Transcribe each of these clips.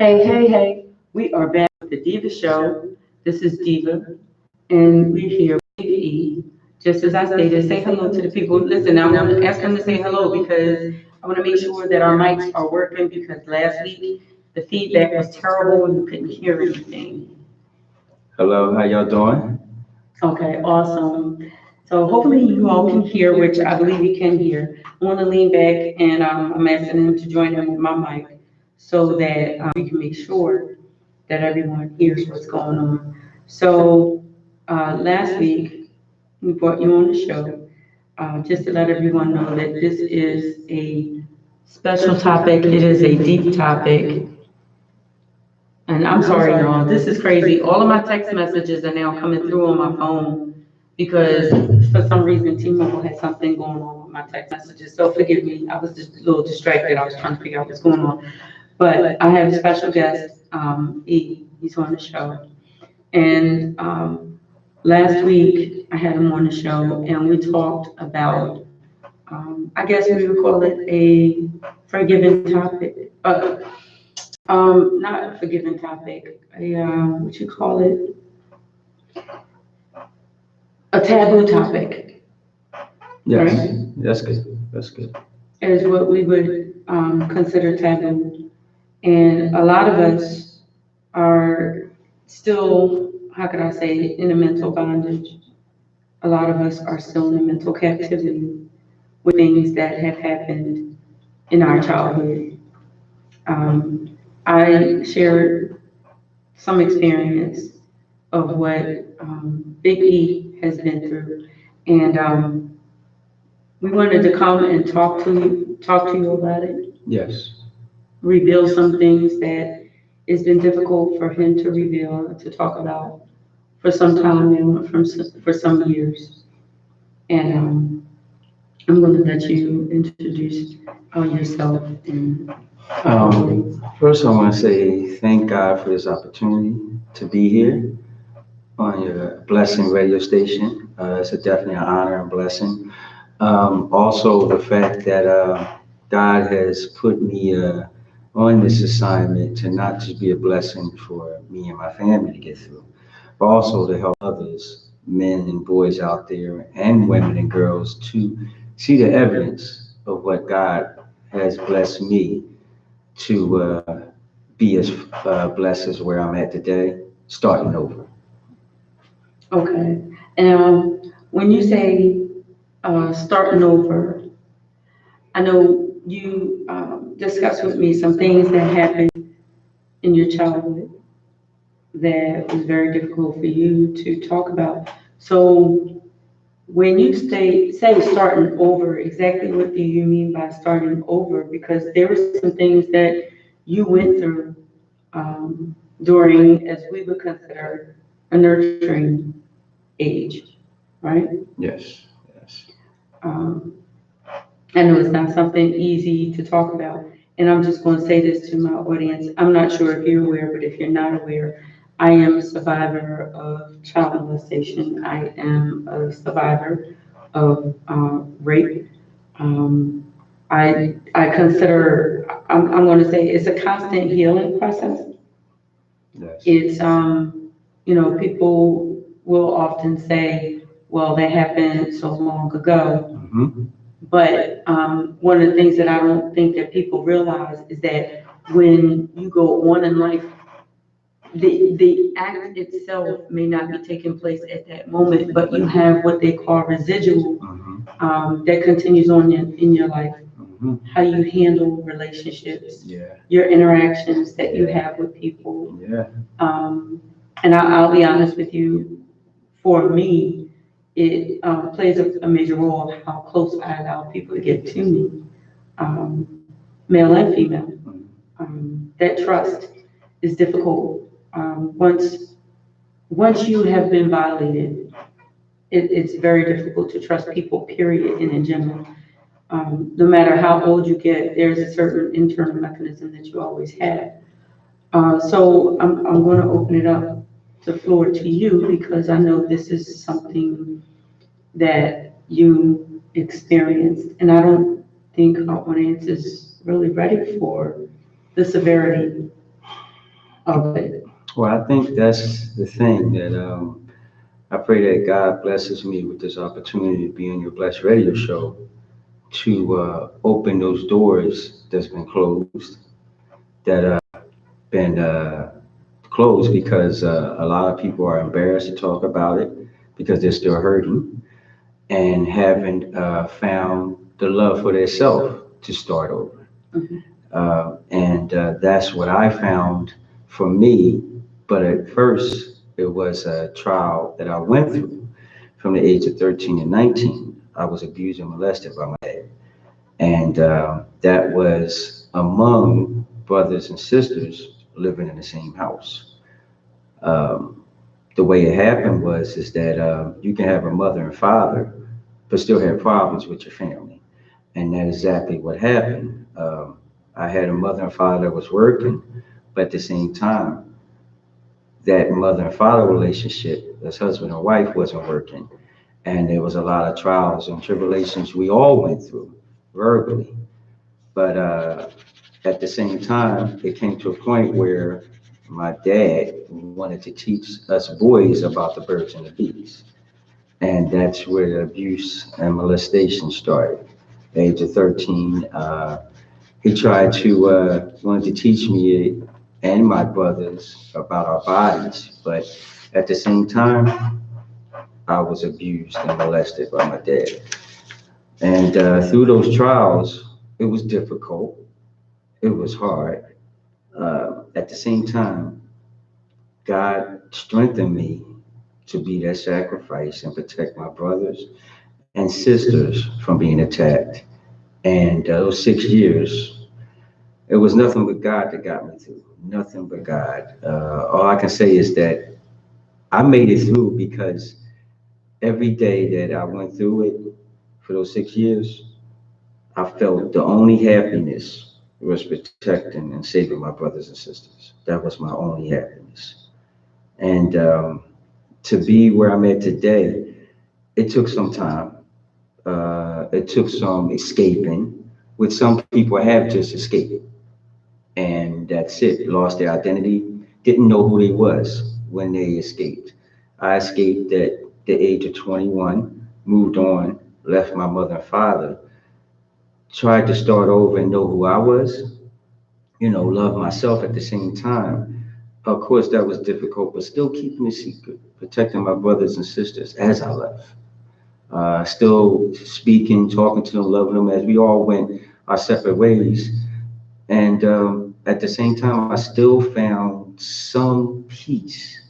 Hey, hey, hey, we are back with the Diva Show. This is Diva, and we're here with Big E. Just as I stated, say hello to the people. Listen, I want to ask them to say hello because I want to make sure that our mics are working because last week the feedback was terrible and we couldn't hear anything. Hello, how y'all doing? Okay, awesome. So hopefully you all can hear, which I believe you can hear. I want to lean back and I'm asking them to join in with my mic so that we can make sure that everyone hears what's going on. So last week we brought you on the show just to let everyone know that this is a special topic. It is a deep topic. And I'm sorry, y'all, this is crazy. All of my text messages are now coming through on my phone because for some reason T-Mobile had something going on with my text messages. So forgive me, I was just a little distracted. I was trying to figure out what's going on. But I have a special guest, he's on the show. And last week I had him on the show and we talked about, I guess we would call it a forgiving topic. Not a forgiving topic, what you call it? A taboo topic, Yes, right? that's good. That's good. Is what we would consider taboo. And a lot of us are still, how could I say, in a mental bondage. A lot of us are still in a mental captivity with things that have happened in our childhood. I shared some experience of what Big E has been through. And we wanted to come and talk to you about it, Yes. reveal some things that it's been difficult for him to reveal, to talk about for some time now, for some years. And I'm going to let you introduce yourself and First, I want to say thank God for this opportunity to be here on your blessing radio station. It's definitely an honor and blessing. Also, the fact that God has put me on this assignment to not just be a blessing for me and my family to get through, but also to help others, men and boys out there, and women and girls, to see the evidence of what God has blessed me to be as blessed as where I'm at today, starting over. okay. And when you say starting over, I know you discussed with me some things that happened in your childhood that was very difficult for you to talk about. So when you say starting over, exactly what do you mean by starting over? Because there were some things that you went through during, as we would consider, a nurturing age, right? Yes, yes. Um, I know it's not something easy to talk about. And I'm just going to say this to my audience. I'm not sure if you're aware, but if you're not aware, I am a survivor of child molestation. I am a survivor of rape. Um, I consider, I'm going to say it's a constant healing process. Yes. It's, people will often say, well, that happened so long ago. Mm-hmm. But one of the things that I don't think that people realize is that when you go on in life, the act itself may not be taking place at that moment, but you have what they call residual that continues on in your life. Mm-hmm. How you handle relationships, Yeah. your interactions that you have with people. Yeah. And I'll be honest with you, for me, it plays a major role of how close I allow people to get to me, male and female. That trust is difficult. Once you have been violated, it's very difficult to trust people, period, and in general. No matter how old you get, there's a certain internal mechanism that you always have. So I'm going to open it up, the floor to you, because I know this is something that you experienced, and I don't think our audience is really ready for the severity Okay. Well, I think that's the thing that I pray that God blesses me with this opportunity to be on your Blessed Radio show to open those doors that's been closed, that been closed because a lot of people are embarrassed to talk about it because they're still hurting and haven't found the love for themselves to start over. Mhm. And that's what I found for me. But at first, it was a trial that I went through from the age of 13 and 19. I was abused and molested by my dad. And that was among brothers and sisters living in the same house. Um, the way it happened was is that you can have a mother and father, but still have problems with your family. And that's exactly what happened. I had a mother and father that was working, but at the same time, that mother and father relationship, as husband and wife, wasn't working. And there was a lot of trials and tribulations we all went through verbally. But at the same time, it came to a point where my dad wanted to teach us boys about the birds and the bees. And that's where the abuse and molestation started. At the age of 13, he tried to, wanted to teach me and my brothers about our bodies. But at the same time, I was abused and molested by my dad. And through those trials, it was difficult. It was hard. At the same time, God strengthened me to be that sacrifice and protect my brothers and sisters from being attacked. And those 6 years, it was nothing but God that got me through. Nothing but God. All I can say is that I made it through because every day that I went through it for those 6 years, I felt the only happiness was protecting and saving my brothers and sisters. That was my only happiness. And to be where I'm at today, it took some time. It took some escaping, which some people have just escaped. And that's it. Lost their identity, didn't know who they was when they escaped. I escaped at the age of 21, moved on, left my mother and father, tried to start over and know who I was, love myself at the same time. Of course, that was difficult, but still keeping it secret, protecting my brothers and sisters as I left. Still speaking, talking to them, loving them as we all went our separate ways. And at the same time, I still found some piece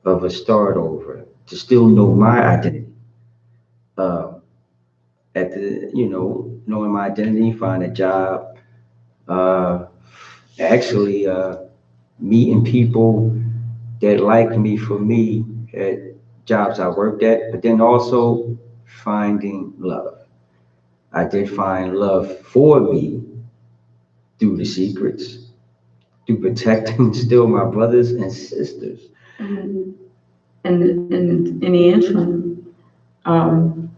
of a start over to still know my identity. Uh, knowing my identity, find a job, uh, actually meeting people that liked me for me at jobs I worked at, but then also finding love. I did find love for me through the secrets, through protecting still my brothers and sisters. Mhm. And in the interim, um,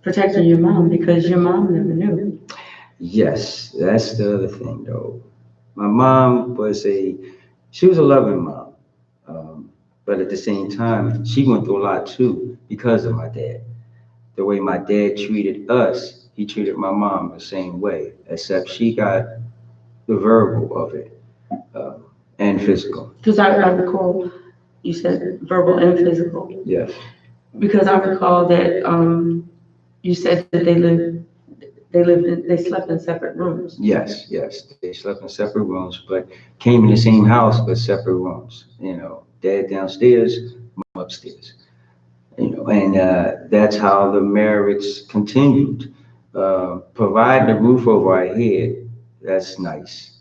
protecting your mom because your mom never knew. Yes, that's the other thing though. My mom she was a loving mom. But at the same time, she went through a lot too because of my dad. The way my dad treated us, he treated my mom the same way, except she got the verbal of it uh, and physical. Because I recall you said verbal and physical. Yes, Because I recall that you said that they slept in separate rooms. yes. They slept in separate rooms, but came in the same house, but separate rooms. Dad downstairs, mom upstairs. And that's how the marriage continued. Providing a roof over our head, that's nice.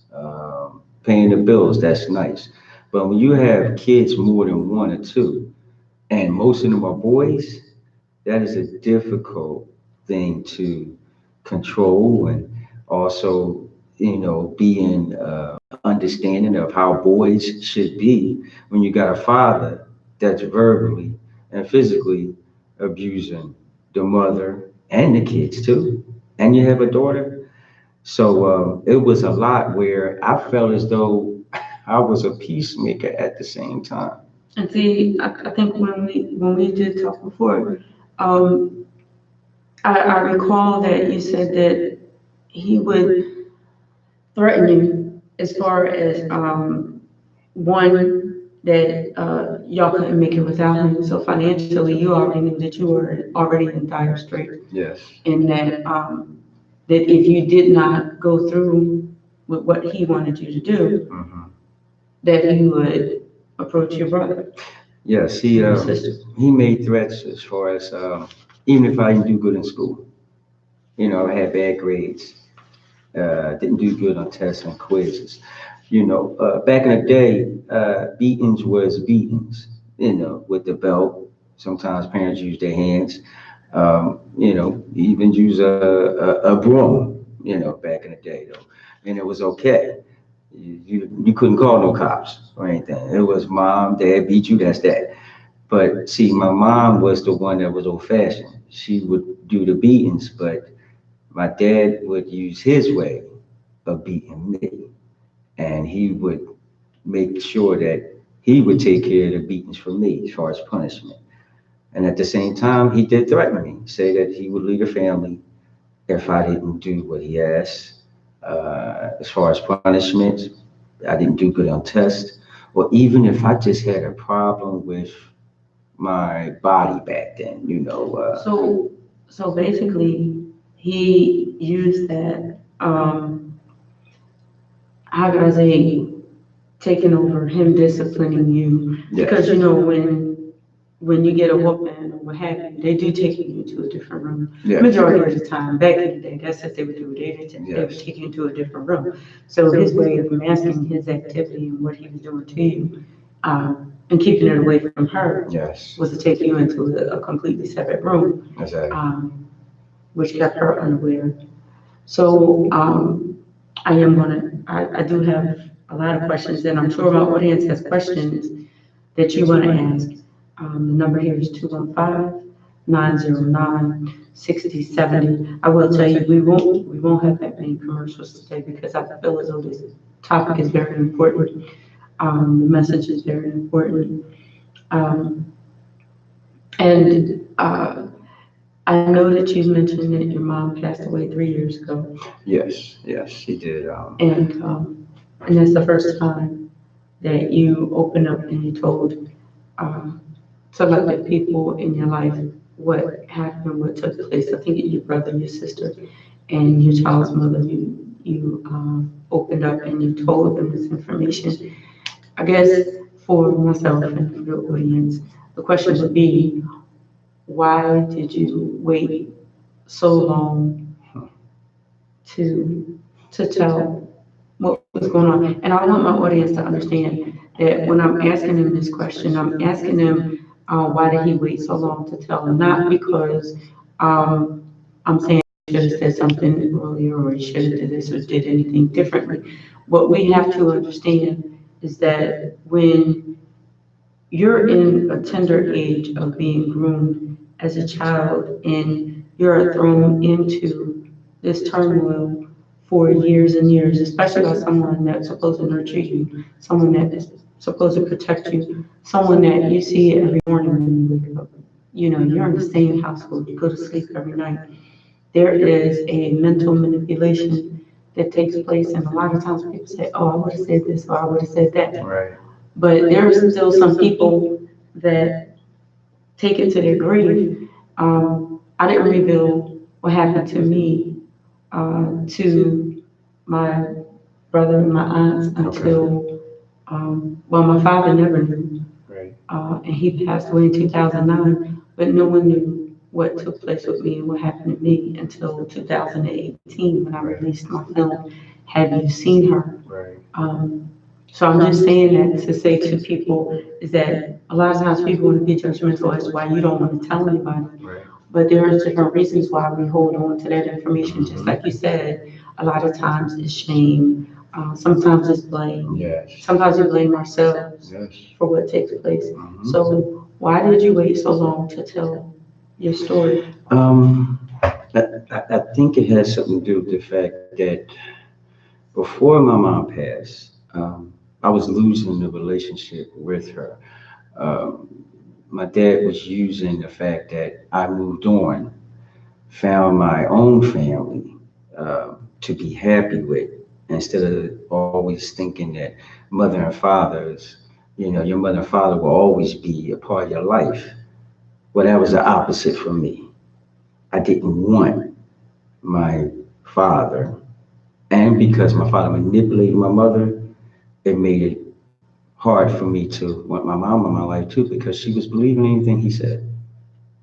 Paying the bills, that's nice. But when you have kids more than one or two, and most of them are boys, that is a difficult thing to control and also, being understanding of how boys should be when you got a father that's verbally and physically abusing the mother and the kids too. And you have a daughter. So it was a lot where I felt as though I was a peacemaker at the same time. And see, I think when we did talk before, um, I recall that you said that he would threaten you as far as one that y'all couldn't make it without him. So financially, you already knew that you were already in dire straits, Yes. and that if you did not go through with what he wanted you to do, Hmm. that he would approach your brother, Yes, your sister. he made threats as far as even if I didn't do good in school, I had bad grades, didn't do good on tests and quizzes. Back in the day, beatings was beatings. With the belt. Sometimes parents use their hands. Even use a broom. Back in the day though, and it was okay. You couldn't call no cops or anything. It was mom, dad beat you. That's that. But see, my mom was the one that was old fashioned. She would do the beatings, but my dad would use his way of beating me. And he would make sure that he would take care of the beatings for me as far as punishment. And at the same time, he did threaten me, say that he would leave the family if I didn't do what he asked. As far as punishment, I didn't do good on tests, or even if I just had a problem with my body back then, So, so basically, he used that, how could I say, taking over him disciplining you. Because yes, when you get a whooping or what have you, they do take you into a different room. yes, Majority of the time, back in the day, that's what they would do. They would yes, take you into a different room. So his way of masking his activity and what he was doing to you, and keeping it away from her, yes, was to take you into a completely separate room, exactly. which kept her unaware. So I do have a lot of questions, and I'm sure my audience has questions that you want to ask. The number here is 215-909-6070. I will tell you, we won't have that many commercials today because I feel as though this topic is very important. The message is very important. Um, and I know that you mentioned that your mom passed away 3 years ago, Yes, yes, she did. and that's the first time that you opened up and you told um, selected people in your life what happened, what took place. I think your brother, your sister, and your child's mother. You opened up and you told them this information. I guess for myself and the audience, the question would be, why did you wait so long to tell what was going on? And I want my audience to understand that when I'm asking them this question, I'm asking them, why did he wait so long to tell them? Not because I'm saying he should have said something earlier or he should have did this or did anything differently. What we have to understand is that when you're in a tender age of being groomed as a child and you're thrown into this turmoil for years and years, especially by someone that's supposed to nurture you, someone that is supposed to protect you, someone that you see every morning when you wake up. You're in the same household, you go to sleep every night. There is a mental manipulation that takes place, and a lot of times people say, "Oh, I would have said this or I would have said that." Right. But there are still some people that take it to their grave. I didn't reveal what happened to me to my brother and my aunts until, well, my father never knew, Right. and he passed away in 2009, but no one knew what took place with me and what happened to me until 2018 when I released my film, Have You Seen Her? Right. So I'm just saying that to say to people is that a lot of times people want to be judgmental as to why you don't want to tell anybody. Right. But there's different reasons why we hold on to that information. Just like you said, a lot of times it's shame. Sometimes it's blame. Yes. Sometimes we blame ourselves Yes. for what takes place. Mhm. So why did you wait so long to tell your story? I think it has something to do with the fact that before my mom passed, I was losing the relationship with her. Um, my dad was using the fact that I moved on, found my own family to be happy with, instead of always thinking that mother and fathers, your mother and father will always be a part of your life. Well, that was the opposite for me. I didn't want my father, and because my father manipulated my mother, it made it hard for me to want my mom in my life too, because she was believing anything he said,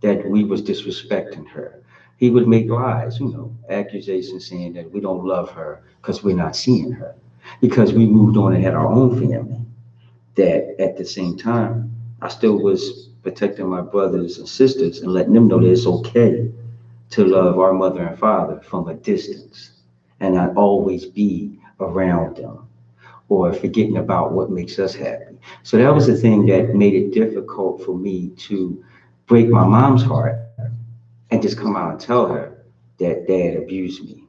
that we was disrespecting her. He would make lies, accusations saying that we don't love her because we're not seeing her, because we moved on and had our own family. That at the same time, I still was protecting my brothers and sisters and letting them know that it's okay to love our mother and father from a distance and not always be around them or forgetting about what makes us happy. So that was the thing that made it difficult for me to break my mom's heart and just come out and tell her that dad abused me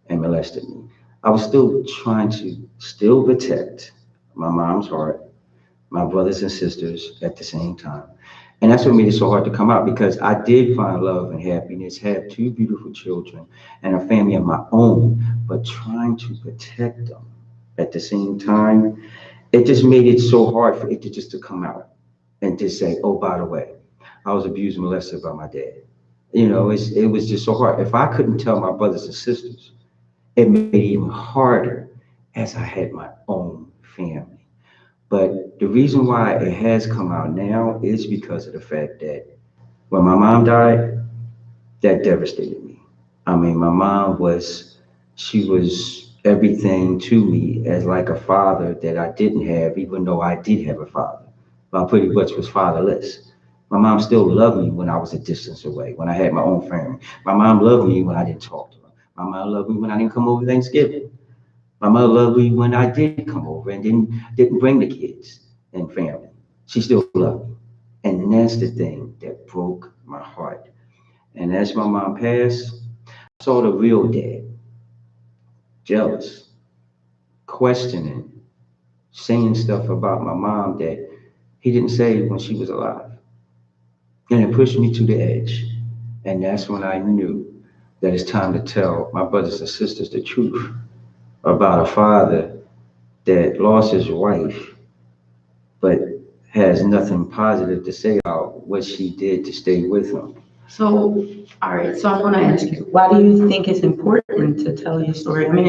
and molested me. I was still trying to still protect my mom's heart, my brothers and sisters at the same time. And that's what made it so hard to come out, because I did find love and happiness, have two beautiful children and a family of my own, but trying to protect them at the same time, it just made it so hard for it to just to come out and just say, oh, by the way, I was abused and molested by my dad. It was just so hard. If I couldn't tell my brothers and sisters, it made it even harder as I had my own family. But the reason why it has come out now is because of the fact that when my mom died, that devastated me. I mean, my mom she was everything to me as like a father that I didn't have, even though I did have a father. But I pretty much was fatherless. My mom still loved me when I was a distance away, when I had my own family. My mom loved me when I didn't talk to her. My mom loved me when I didn't come over Thanksgiving. My mother loved me when I did come over and didn't bring the kids and family. She still loved me. And that's the thing that broke my heart. And as my mom passed, I saw the real dad, jealous, questioning, saying stuff about my mom that he didn't say when she was alive. And it pushed me to the edge. And that's when I knew that it's time to tell my brothers and sisters the truth about a father that lost his wife, but has nothing positive to say about what she did to stay with him. So, all right, so I'm gonna ask you, why do you think it's important to tell your story? I mean,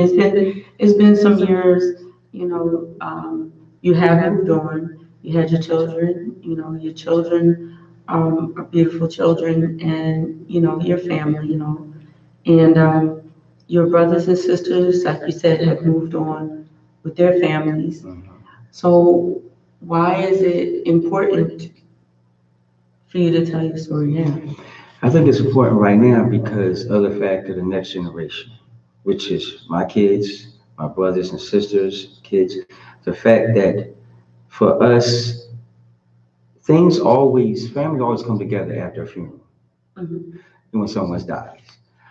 it's been some years, you have moved on, you had your children, your children, are beautiful children and, your family, and, your brothers and sisters, like you said, have moved on with their families. So why is it important for you to tell your story now? I think it's important right now because of the fact of the next generation, which is my kids, my brothers and sisters' kids. The fact that for us, family always come together after a funeral Mhm. and when someone dies.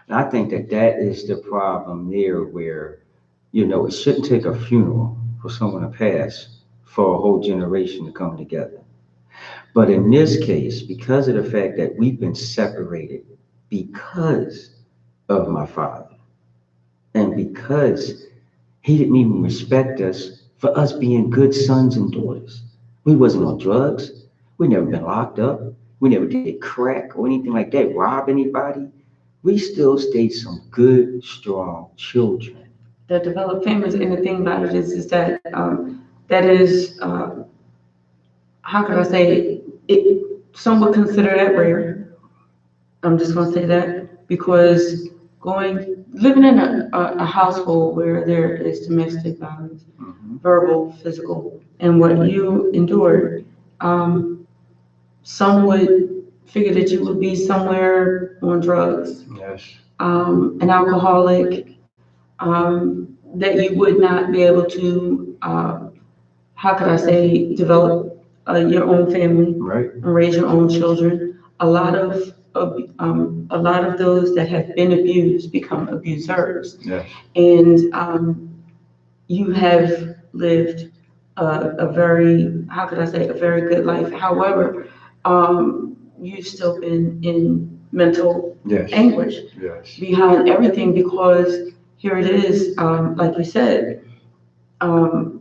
And I think that that is the problem there where, it shouldn't take a funeral for someone to pass for a whole generation to come together. But in this case, because of the fact that we've been separated because of my father, and because he didn't even respect us for us being good sons and daughters. We wasn't on drugs. We never been locked up. We never did crack or anything like that, rob anybody. We still stayed some good, strong children. That develop families, and the thing about it is that that is how can I say it? Some would consider that rare. I'm just gonna say that because living in a household where there is domestic violence, Mhm. verbal, physical, and what you endured, um, some would figure that you would be somewhere on drugs, Yes. an alcoholic, that you would not be able to, how could I say, develop your own family Right. and raise your own children. A lot of those that have been abused become abusers, Yes. and you have lived a very, how could I say, a very good life. However, you've still been in mental Yes. anguish Yes. behind everything because here it is, like you said, um,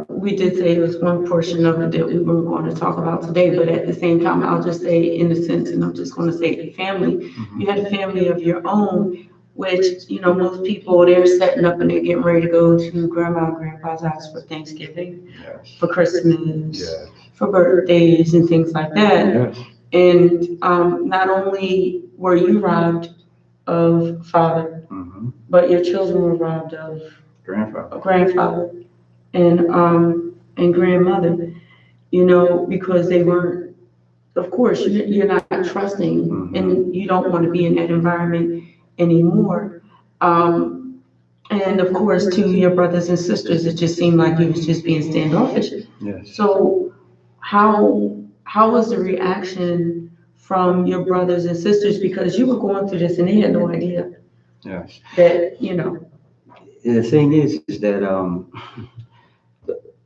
we did say it was one portion of it that we were going to talk about today, but at the same time, I'll just say in a sense, and I'm just going to say family, you had a family of your own, which, most people, they're setting up and they're getting ready to go to grandma and grandpa's house for Thanksgiving, Yes. for Christmas, Yes. for birthdays and things like that. Yes. And not only were you robbed of father, Mm-hmm. but your children were robbed of Grandfather. a grandfather and grandmother, because they weren't, of course, you're not trusting and you don't want to be in that environment anymore. And of course, to your brothers and sisters, it just seemed like you was just being standoffish. Yes. So how was the reaction from your brothers and sisters? Because you were going through this and they had no idea Yes. that. The thing is that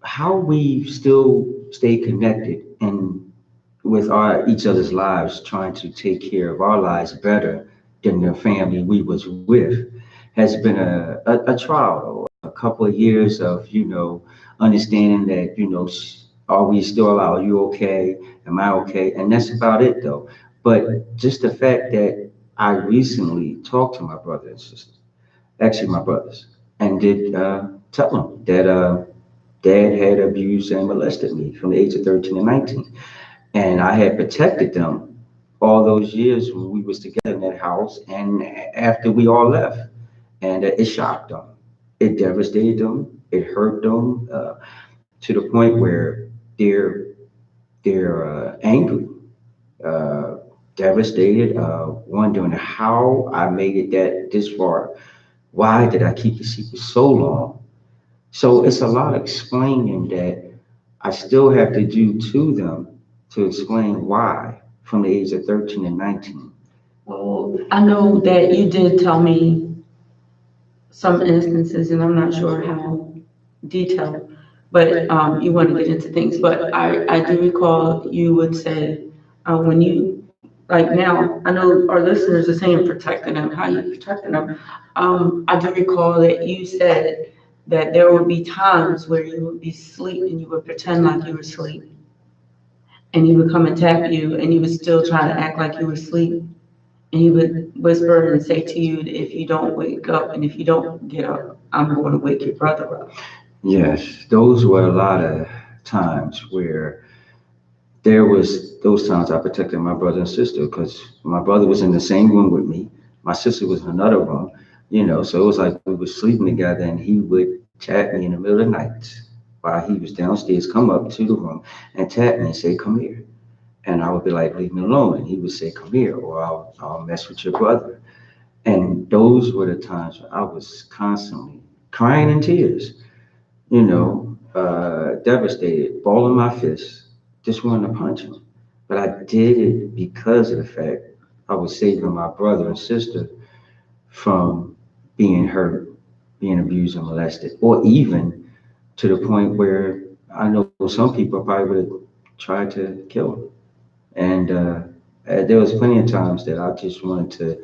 how we still stay connected and with our each other's lives, trying to take care of our lives better than the family we was with, has been a trial, a couple of years of understanding that are we still out? Are you okay? Am I okay? And that's about it though. But just the fact that I recently talked to my brother and sister, actually my brothers, and did tell them that dad had abused and molested me from the age of 13 and 19. And I had protected them all those years when we was together in that house and after we all left. And it shocked them. It devastated them. It hurt them to the point where they're angry, uh, devastated, wondering how I made it that this far. Why did I keep the secret so long? So it's a lot of explaining that I still have to do to them to explain why from the age of 13 and 19. Well, I know that you did tell me some instances, and I'm not sure how detailed, but you want to get into things. But I do recall you would say when you, like now, I know our listeners are saying protecting them, how you protecting them. I do recall that you said that there would be times where you would be asleep and you would pretend like you were asleep, and he would come and tap you, and you would still try to act like you were asleep. And he would whisper and say to you, if you don't wake up and if you don't get up, I'm going to wake your brother up. Yes, those were a lot of times where there was those times I protected my brother and sister because my brother was in the same room with me. My sister was in another room, so it was like we were sleeping together and he would tap me in the middle of the night while he was downstairs, come up to the room and tap me and say, come here. And I would be like, leave me alone. And he would say, come here, or I'll mess with your brother. And those were the times when I was constantly crying in tears, devastated, balling my fists, just wanting to punch him. But I did it because of the fact I was saving my brother and sister from being hurt, being abused and molested, or even to the point where I know some people probably would have tried to kill him. And there was plenty of times that I just wanted to,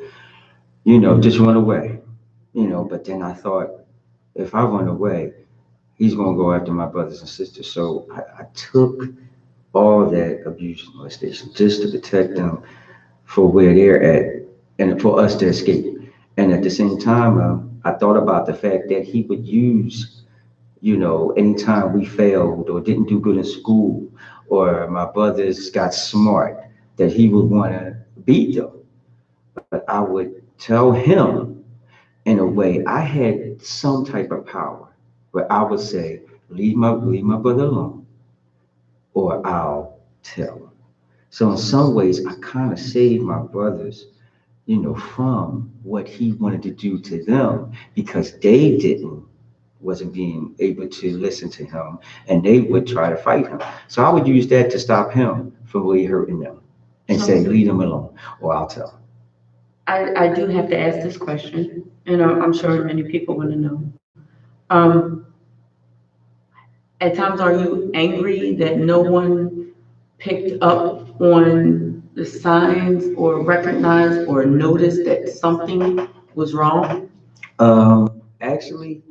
just run away, but then I thought, if I run away, he's going to go after my brothers and sisters. So I took all that abuse and molestation just to protect them for where they're at and for us to escape. And at the same time, I thought about the fact that he would use, anytime we failed or didn't do good in school or my brothers got smart, that he would want to beat them. But I would tell him in a way I had some type of power where I would say, leave my brother alone or I'll tell him. So in some ways, I kind of saved my brothers, from what he wanted to do to them because they wasn't being able to listen to him and they would try to fight him. So I would use that to stop him from really hurting them and say, leave them alone or I'll tell him. I do have to ask this question, and I'm sure many people want to know. Um, at times, are you angry that no one picked up on the signs or recognized or noticed that something was wrong? Actually,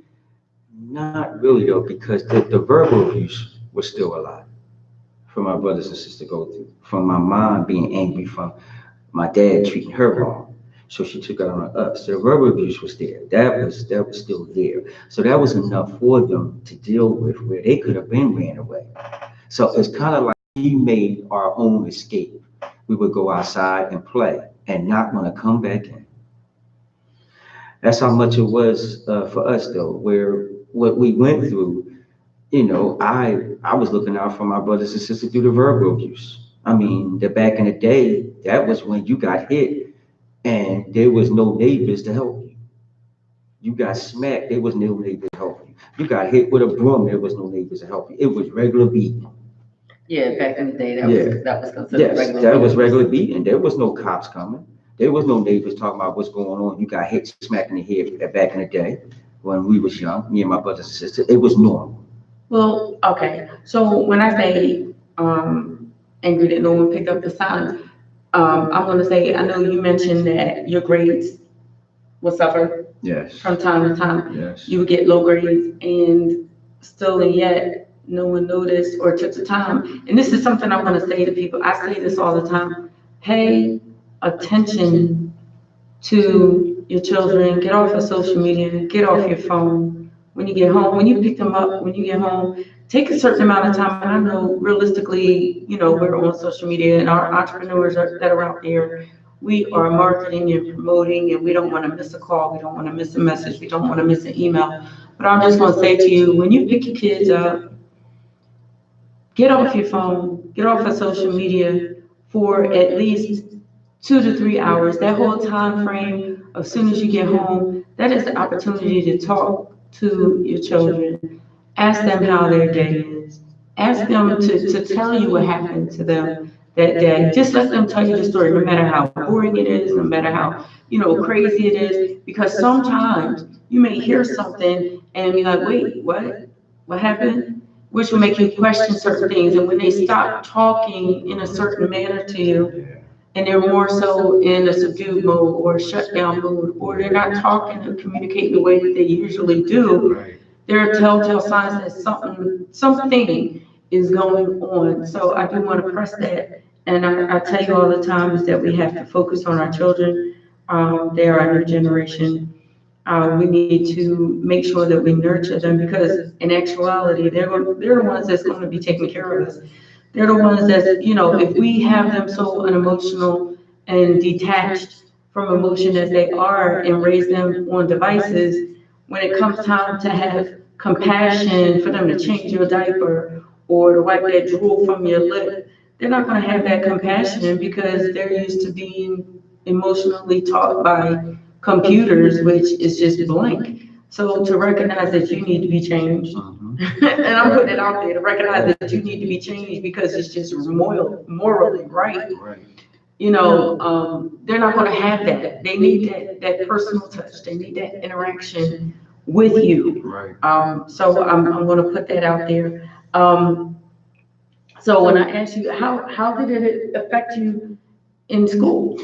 not really though, because the verbal abuse was still a lot for my brothers and sisters to go through. From my mom being angry from my dad treating her wrong. So she took it on us. So the verbal abuse was there. That was still there. So that was enough for them to deal with where they could have been ran away. So it's kind of like we made our own escape. We would go outside and play and not want to come back in. That's how much it was for us though, where what we went through, I was looking out for my brothers and sisters through the verbal abuse. I mean, the back in the day, that was when you got hit and there was no neighbors to help you. You got smacked, there was no neighbors to help you. You got hit with a broom, there was no neighbors to help you. It was regular beating. Yeah, back in the day, Yeah. that was considered Yes, regular. that was regular beating. There was no cops coming. There was no neighbors talking about what's going on. You got hit smack in the head back in the day when we was young, me and my brothers and sisters. It was normal. Well, okay. So when I say angry that no one picked up the signs, I'm going to say I know you mentioned that your grades will suffer Yes. from time to time. Yes. You would get low grades, and still and yet no one noticed or took the time. And this is something I want to say to people. I say this all the time. Pay attention to your children. Get off of social media. Get off your phone. When you get home, when you pick them up, when you get home, take a certain amount of time. And I know realistically, we're on social media and our entrepreneurs that are out there, we are marketing and promoting, and we don't want to miss a call. We don't want to miss a message. We don't want to miss an email. But I'm just going to say to you, when you pick your kids up, get off your phone, get off of social media for at least 2 to 3 hours. That whole time frame of soon as you get home, that is the opportunity to talk to your children. Ask them how their day is. Ask them to tell you what happened to them that day. Just let them tell you the story, no matter how boring it is, no matter how, crazy it is, because sometimes you may hear something and be like, wait, what? What happened? Which will make you question certain things. And when they stop talking in a certain manner to you, and they're more so in a subdued mode or a shutdown mode, or they're not talking and communicating the way that they usually do, there are telltale signs that something is going on. So I do want to press that. And I tell you all the time is that we have to focus on our children. They are our new generation. We need to make sure that we nurture them because in actuality, they're the ones that's going to be taking care of us. They're the ones that, if we have them so unemotional and detached from emotion as they are and raise them on devices, when it comes time to have compassion for them to change your diaper or to wipe that drool from your lip, they're not going to have that compassion because they're used to being emotionally taught by computers, which is just blank. So to recognize that you need to be changed, and I'm putting it out there to recognize that you need to be changed because it's just morally right. They're not going to have that. They need that personal touch. They need that interaction with you. Right. So I'm going to put that out there. So when I asked you, how did it affect you in school?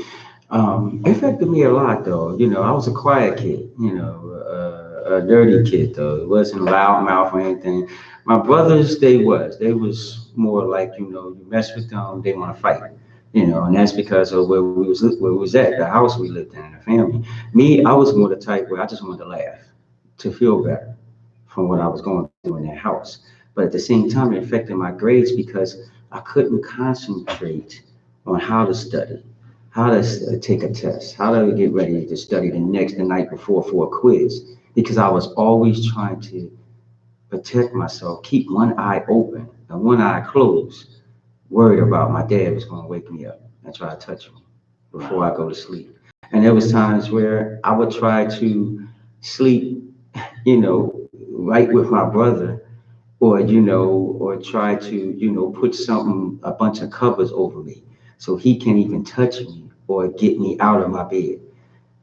It affected me a lot though. I was a quiet kid, a dirty kid though. It wasn't loud mouth or anything. My brothers, they was more like, you mess with them, they want to fight. And that's because of where we was at, the house we lived in, the family. Me, I was more the type where I just wanted to laugh, to feel better from what I was going through in that house. But at the same time, it affected my grades because I couldn't concentrate on how to study, how to take a test, how to get ready to study the night before for a quiz, because I was always trying to protect myself, keep one eye open and one eye closed, worried about my dad was going to wake me up and try to touch me before I go to sleep. And there was times where I would try to sleep, right with my brother, or try to, put a bunch of covers over me so he can't even touch me or get me out of my bed.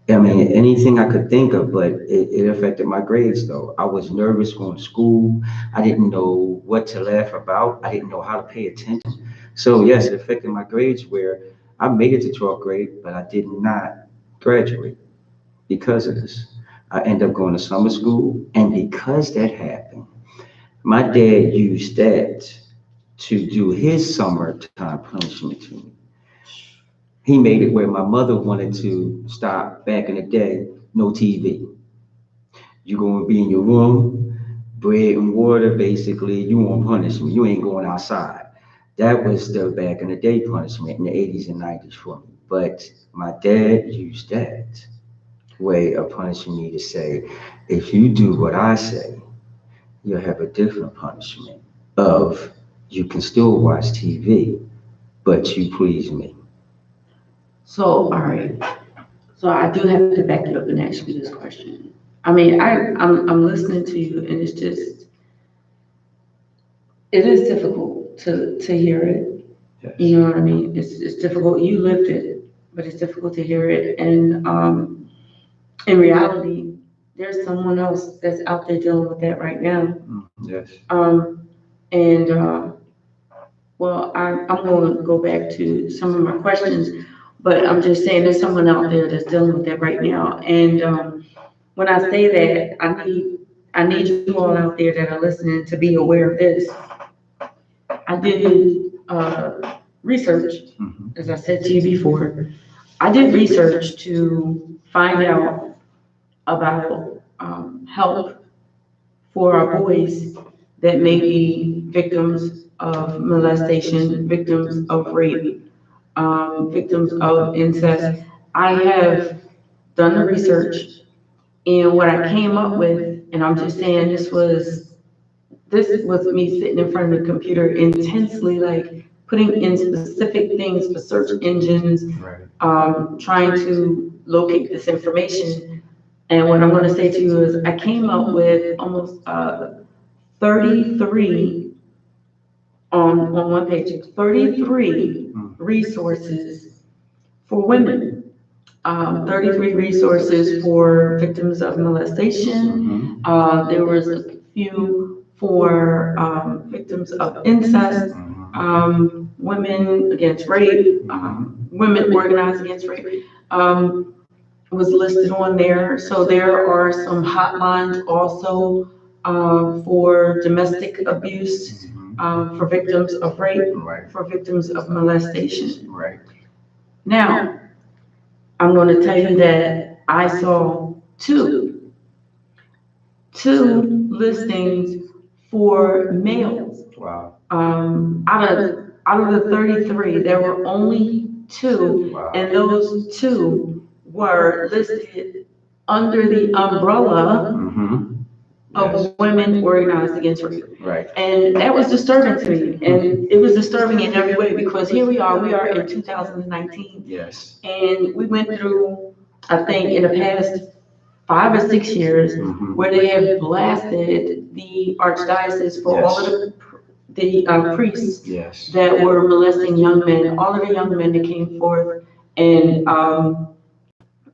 I mean, anything I could think of, but it affected my grades though. I was nervous going to school. I didn't know what to laugh about. I didn't know how to pay attention. So yes, it affected my grades where I made it to 12th grade, but I did not graduate because of this. I ended up going to summer school, and because that happened, my dad used that to do his summertime punishment to me. He made it where my mother wanted to stop back in the day, no TV. You're gonna be in your room, bread and water, basically. You want punishment. You ain't going outside. That was the back in the day punishment in the 80s and 90s for me. But my dad used that way of punishing me to say, if you do what I say, you'll have a different punishment of you can still watch TV, but you please me. So, all right. So I do have to back you up and ask you this question. I mean, I'm listening to you, and it's just it is difficult to hear it. Yes. You know what I mean? It's difficult. You lived it, but it's difficult to hear it. And in reality, there's someone else that's out there dealing with that right now. Yes. Um, and well, I'm going to go back to some of my questions, but I'm just saying there's someone out there that's dealing with that right now. And when I say that, I need you all out there that are listening to be aware of this. I did research, Mhm. as I said to you before. I did research to find out about help for our boys that may be victims of molestation, victims of rape, victims of incest. I have done the research, and what I came up with, and I'm just saying this was me sitting in front of the computer intensely, like putting in specific things for search engines, Right. trying to locate this information. And what I'm going to say to you is, I came up with almost 33 on one page, 33 resources for women, 33 resources for victims of molestation. Mhm. There was a few for victims of incest, women against rape, women organized against rape. Was listed on there. So there are some hotlines also for domestic abuse, for victims of rape, Right. for victims of molestation. Right. Now, I'm going to tell you that I saw two listings for males. Wow. Out of the 33, there were only two, Wow. and those two were listed under the umbrella Mm-hmm. Yes. of women organized against rape. Right. And that was disturbing to me. And it was disturbing in every way because here we are in 2019, Yes. and we went through, I think, in the past 5 or 6 years, where they have blasted the archdiocese for all of the priests Yes. that were molesting young men, all of the young men that came forth and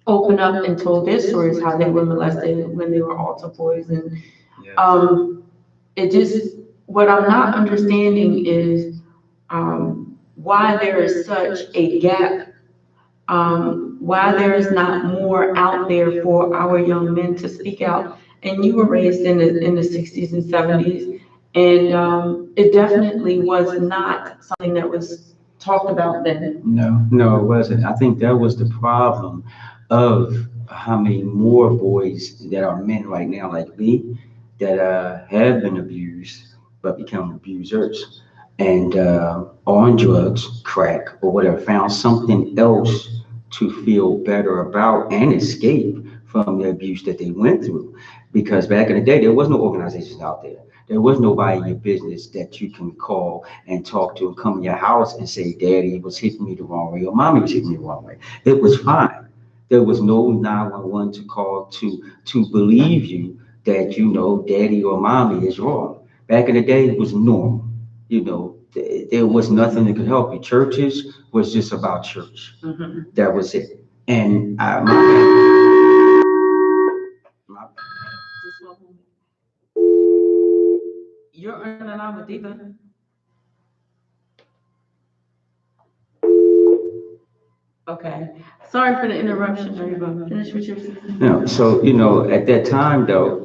opened up and told their stories how they were molested when they were altar boys. And Yes. it just, what I'm not understanding is why there is such a gap, why there is not more out there for our young men to speak out. And you were raised in the 60s and 70s, and it definitely was not something that was talked about then. No, no, it wasn't. I think that was the problem of how many more boys that are men right now, like me, that have been abused but become abusers and on drugs, crack, or whatever, found something else to feel better about and escape from the abuse that they went through. Because back in the day, there was no organizations out there. There was nobody in your business that you can call and talk to and come in your house and say, Daddy was hitting me the wrong way or Mommy was hitting me the wrong way. It was fine. There was no 911 to call to believe you that Daddy or Mommy is wrong. Back in the day, it was normal. There was nothing that could help you. Churches was just about church. Mhm. That was it. And my You're on the line with Deeva. Okay. Sorry for the interruption. Are you going to finish what you're saying? So, at that time though,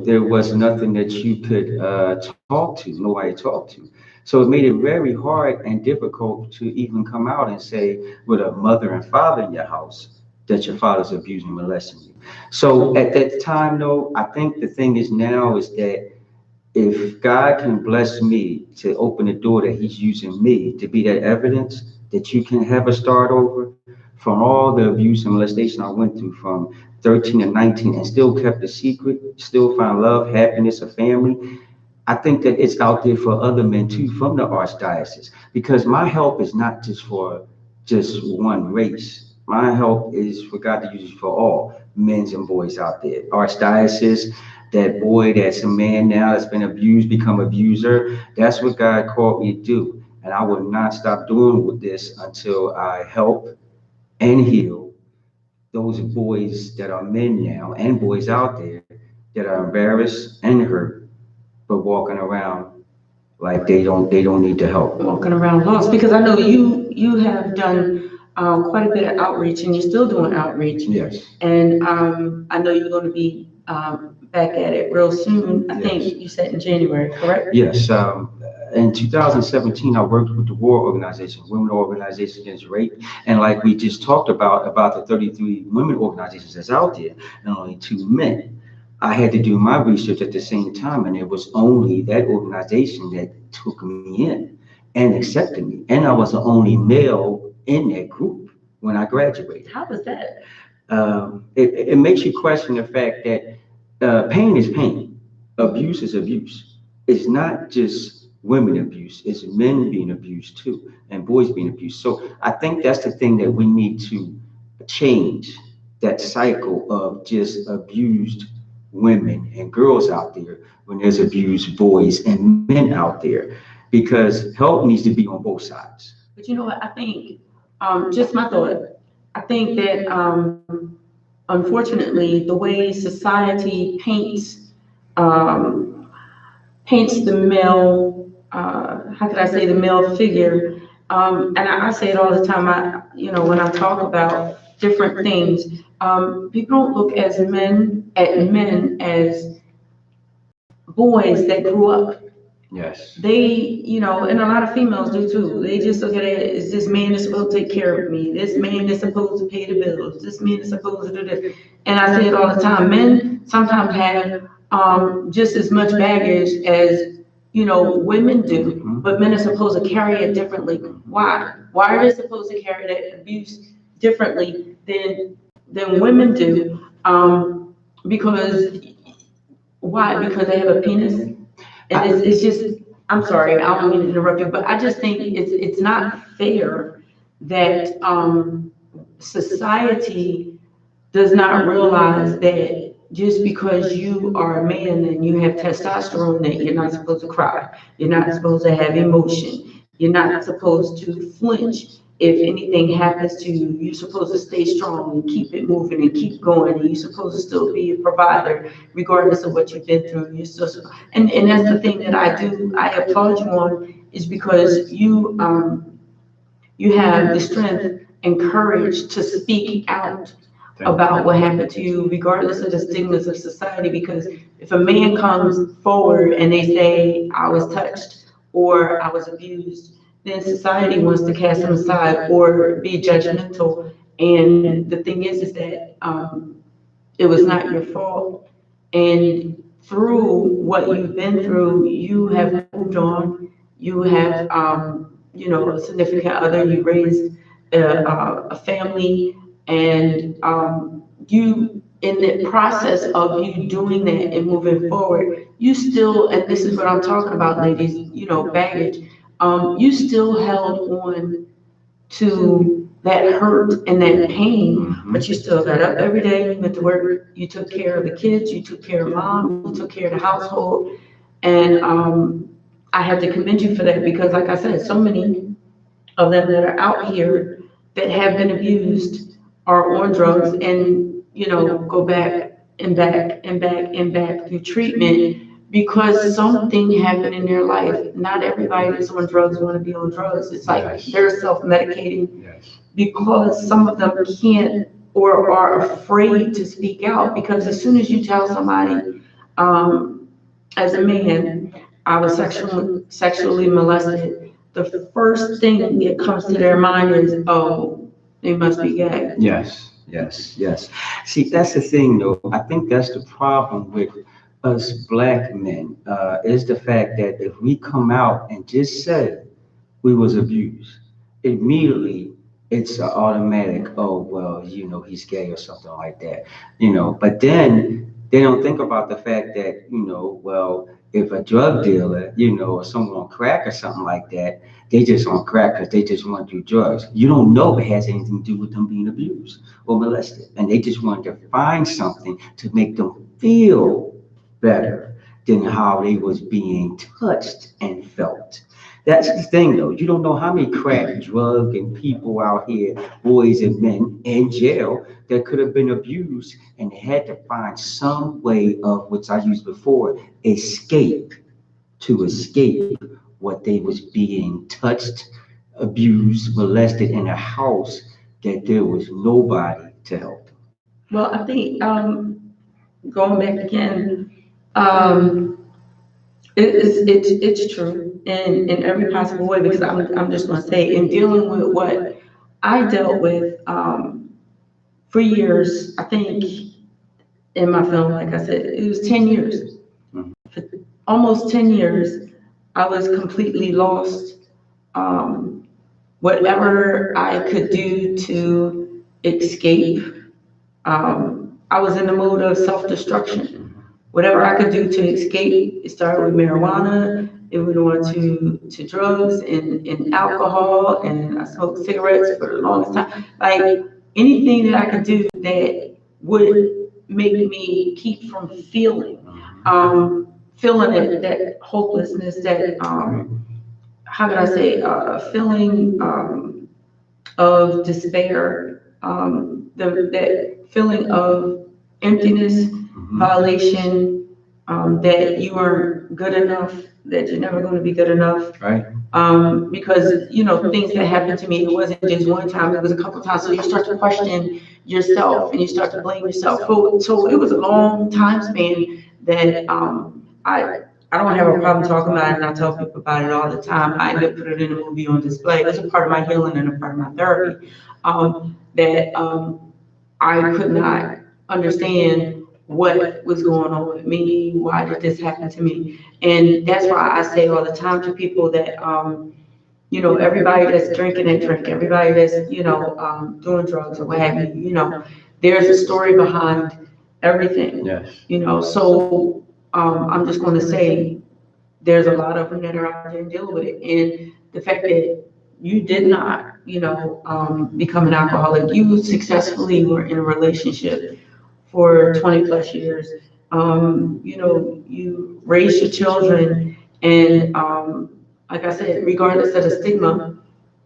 there was nothing that you could talk to, nobody talked to. So it made it very hard and difficult to even come out and say with a mother and father in your house that your father's abusing and molesting you. So at that time though, I think the thing is now is that if God can bless me to open the door that He's using me to be that evidence that you can have a start over from all the abuse and molestation I went through from 13 and 19 and still kept the secret, still found love, happiness, a family. I think that it's out there for other men too from the archdiocese because my help is not just for just one race. My help is for God to use it for all men and boys out there. Archdiocese, that boy that's a man now that's been abused, become abuser. That's what God called me to do. And I will not stop doing with this until I help and heal those boys that are men now and boys out there that are embarrassed and hurt, but walking around like they don't need the help. Walking around lost because I know you have done quite a bit of outreach and you're still doing outreach. Yes. And I know you're going to be back at it real soon. I think Yes. you said in January, correct? Yes. In 2017, I worked with the WAR organization, Women Organizations Against Rape, and like we just talked about the 33 women organizations that's out there, and only 2 men. I had to do my research at the same time, and it was only that organization that took me in and accepted me, and I was the only male in that group when I graduated. How was that? It makes you question the fact that pain is pain, abuse is abuse. It's not just women abuse, it's men being abused too, and boys being abused. So I think that's the thing that we need to change that cycle of just abused women and girls out there when there's abused boys and men out there because help needs to be on both sides. But you know what? I think, just my thought, I think that unfortunately, the way society um, paints the male, how could I say, the male figure, and I say it all the time, when I talk about different things, people don't look at men as boys that grew up. Yes. And a lot of females do too. They just look at it as this man is supposed to take care of me. This man is supposed to pay the bills. This man is supposed to do this. And I say it all the time. Men sometimes have just as much baggage as, women do, but men are supposed to carry it differently. Why? Why are they supposed to carry that abuse differently than women do? Because why? Because they have a penis? And it's just, I'm sorry, I don't mean to interrupt you, but I just think it's not fair that society does not realize that just because you are a man and you have testosterone that you're not supposed to cry, you're not supposed to have emotion, you're not supposed to flinch if anything happens to you. You're supposed to stay strong and keep it moving and keep going. And you're supposed to still be a provider regardless of what you've been through. You're still, and that's the thing that I applaud you on is because you have the strength and courage to speak out about what happened to you, regardless of the stigmas of society. Because if a man comes forward and they say, I was touched or I was abused, then society wants to cast them aside or be judgmental. And the thing is that it was not your fault. And through what you've been through, you have moved on. You have, a significant other. You raised a family, and you, in the process of you doing that and moving forward, you still, and this is what I'm talking about, ladies, baggage. You still held on to that hurt and that pain, but you still got up every day, you went to work, you took care of the kids, you took care of mom, you took care of the household. And I have to commend you for that because, like I said, so many of them that are out here that have been abused are on drugs and, go back and back and back and back through treatment because something happened in their life. Not everybody that's on drugs want to be on drugs. It's like Yes. they're self-medicating Yes. because some of them can't or are afraid to speak out. Because as soon as you tell somebody, um, as a man, I was sexually molested, the first thing that comes to their mind is, oh, they must be gay. Yes, yes, yes. See, that's the thing, though. I think that's the problem with us black men, is the fact that if we come out and just say we was abused, immediately it's an automatic, oh, well, he's gay or something like that, But then they don't think about the fact that, well, if a drug dealer, or someone on crack or something like that, they just on crack because they just want to do drugs. You don't know if it has anything to do with them being abused or molested. And they just want to find something to make them feel better than how they was being touched and felt. That's the thing, though. You don't know how many crack, drug, and people out here, boys and men, in jail that could have been abused, and they had to find some way of, which I used before, escape to escape what they was being touched, abused, molested in a house that there was nobody to help. Well, I think going back again, um, it's true in every possible way because I'm just going to say in dealing with what I dealt with for years. I think in my film, like I said, it was 10 years. Mhm. For almost 10 years, I was completely lost. Um, Whatever I could do to escape, I was in the mode of self-destruction. Whatever I could do to escape, it started with marijuana, it went on to drugs and alcohol, and I smoked cigarettes for the longest time. Like anything that I could do that would make me keep from feeling that hopelessness, that, how could I say, feeling, of despair, that feeling of emptiness, violation, that you weren't good enough, that you're never going to be good enough. Right? Because, things that happened to me, it wasn't just one time, it was a couple times. So you start to question yourself and you start to blame yourself. So it was a long time span that I don't have a problem talking about it, and I tell people about it all the time. I end up putting it in a movie on display. It's a part of my healing and a part of my therapy. That I could not understand what was going on with me. Why did this happen to me? And that's why I say all the time to people that, everybody that's drinking and drink, everybody that's, doing drugs or what have you, there's a story behind everything. Yes. So I'm just going to say there's a lot of them that are out there dealing with it. And the fact that you did not, become an alcoholic, you successfully were in a relationship for 20 plus years. You raised your children, and like I said, regardless of the stigma